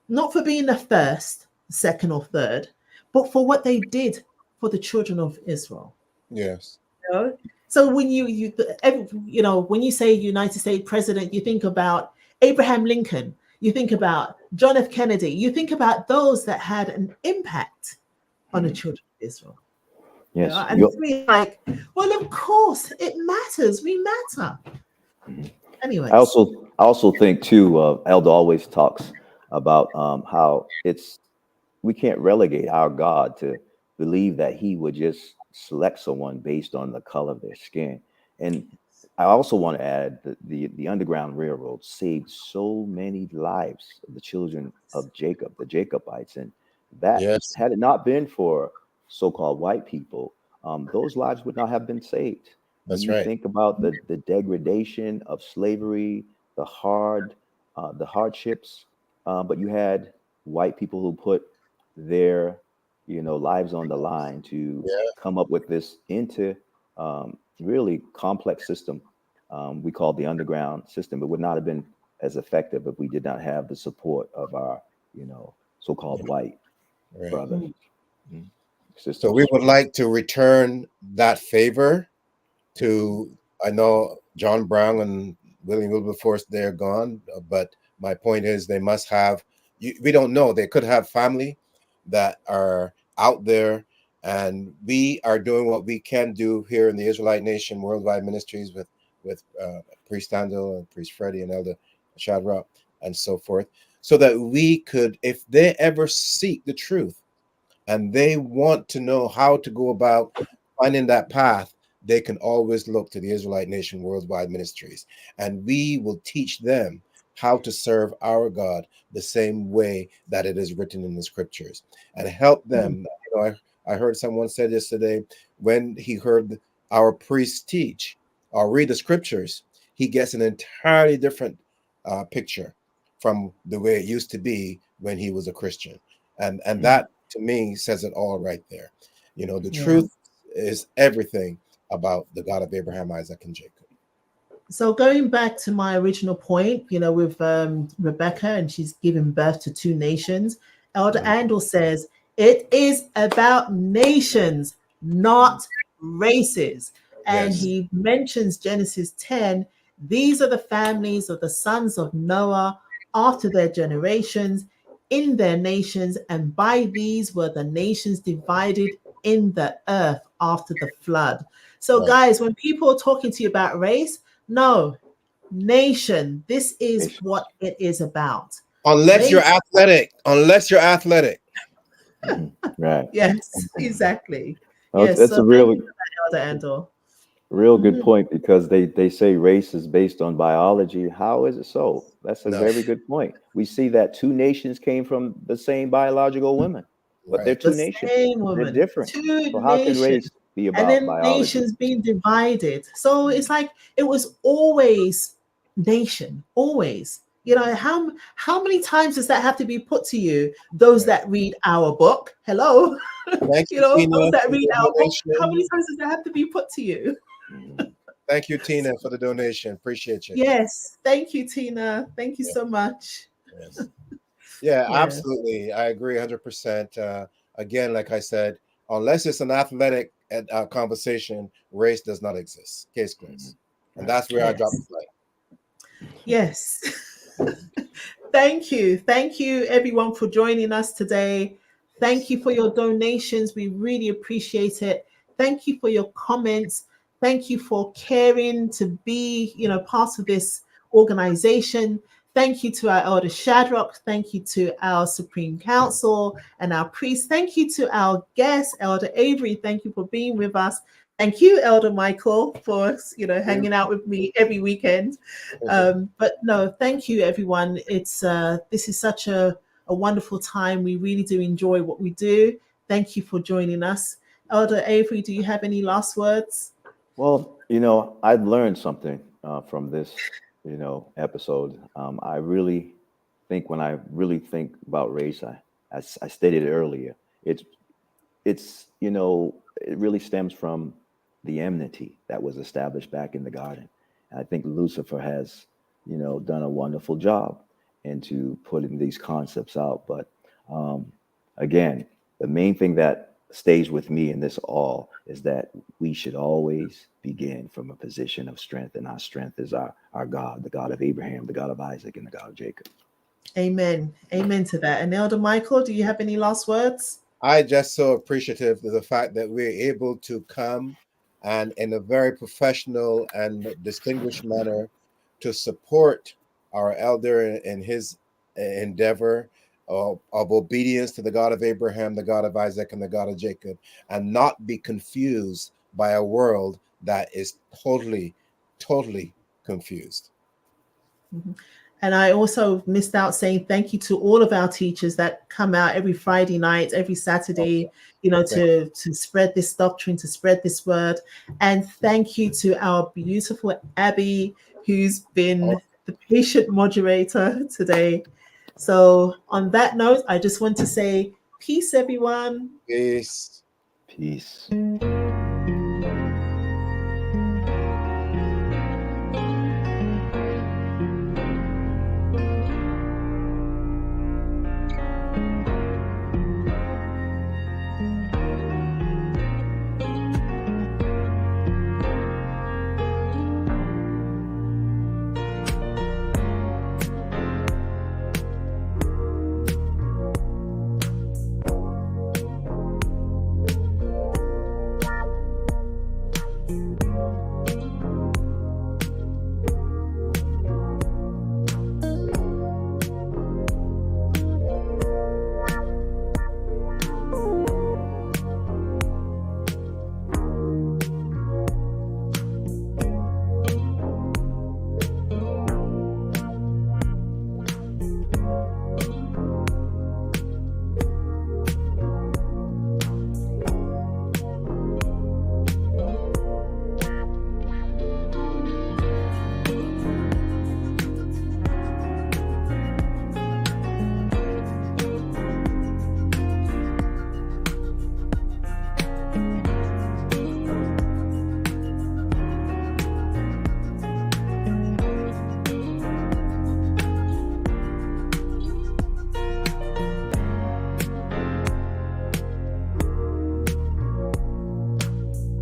not for being the first, second, or third, but for what they did for the children of Israel. Yes. So when when you say United States president, you think about Abraham Lincoln, you think about John F. Kennedy, you think about those that had an impact on the children of Israel. yes. And it's really like, well, of course it matters. We matter. Anyway, I also think too. Elder always talks about how we can't relegate our God to believe that He would just select someone based on the color of their skin. And I also want to add that the Underground Railroad saved so many lives of the children of Jacob, the Jacobites, and that Yes. had it not been for so-called white people, those lives would not have been saved. When That's you right. think about the degradation of slavery, the hardships, but you had white people who put their lives on the line to Yeah. come up with this really complex system we call the underground system. It would not have been as effective if we did not have the support of our so-called white Right. brothers So sisters. we would like to return that favor to, I know John Brown and William Wilberforce, they're gone, but my point is they must have, we don't know, they could have family that are out there, and we are doing what we can do here in the Israelite Nation Worldwide Ministries with Priest Andel and Priest Freddie and Elder Shadrach and so forth, so that we could, if they ever seek the truth and they want to know how to go about finding that path, they can always look to the Israelite Nation Worldwide Ministries, and we will teach them how to serve our God the same way that it is written in the scriptures, and help them. I heard someone said yesterday, when he heard our priests teach or read the scriptures, he gets an entirely different picture from the way it used to be when he was a Christian, and that to me says it all right there. The truth is everything about the God of Abraham, Isaac, and Jacob. So going back to my original point, with Rebecca, and she's given birth to two nations, Elder Andel says it is about nations, not races. And Yes. he mentions Genesis 10. These are the families of the sons of Noah after their generations in their nations, and by these were the nations divided in the earth after the flood. So, Right. guys, when people are talking to you about race, no, nation. This is Nation. what it is about. Unless you're athletic. Unless you're athletic. Right. Yes, exactly. Well, Yes. that's So a thank really you for that, Elder Andor. real good point, because they say race is based on biology. How is it so? That's a No. very good point. We see that two nations came from the same biological women, but they're Right. two The nations. same They're woman, different. two So how can nations, race be and about then biology? nations being divided. So it's like it was always nation, always. You know, how many times does that have to be put to you? Those that read our book, hello, Thank you you, know, Tina, those that for read the our book, how many donation. times does that have to be put to you? Thank you, Tina, for the donation. Appreciate you. Yes, thank you, Tina. Thank you Yeah, so much. yes. Yeah, Yes. absolutely. I agree 100%. Again, like I said, unless it's an athletic conversation, race does not exist. Case closed. And Right. that's where I drop the Yes. flag. Yes. Thank you. Thank you, everyone, for joining us today. Thank you for your donations. We really appreciate it. Thank you for your comments. Thank you for caring to be, you know, part of this organization. Thank you to our Elder Shadrach. Thank you to our Supreme Council and our priest. Thank you to our guest, Elder Avery. Thank you for being with us. Thank you, Elder Michael, for, you know, hanging out with me every weekend. But no, thank you, everyone. It's this is such a wonderful time. We really do enjoy what we do. Thank you for joining us. Elder Avery, do you have any last words? Well, you know, I've learned something from this, you know, episode. I really think when I really think about race, as I stated earlier, it's you know, it really stems from the enmity that was established back in the garden. And I think Lucifer has, you know, done a wonderful job into putting these concepts out. But um, again, the main thing that stays with me in this all is that we should always begin from a position of strength, and our strength is our God, the God of Abraham, the God of Isaac, and the God of Jacob. Amen. Amen to that. And Elder Michael, do you have any last words? I just so appreciative of the fact that we're able to come and in a very professional and distinguished manner to support our elder in his endeavor of obedience to the God of Abraham, the God of Isaac, and the God of Jacob, and not be confused by a world that is totally confused. Mhm. And I also missed out saying thank you to all of our teachers that come out every Friday night, every Okay, Saturday, you know, thank to spread this doctrine, to spread this word. And thank you to our beautiful Abby, who's you. been the patient moderator today. So on that note, I just want to say peace, everyone. Peace. Peace.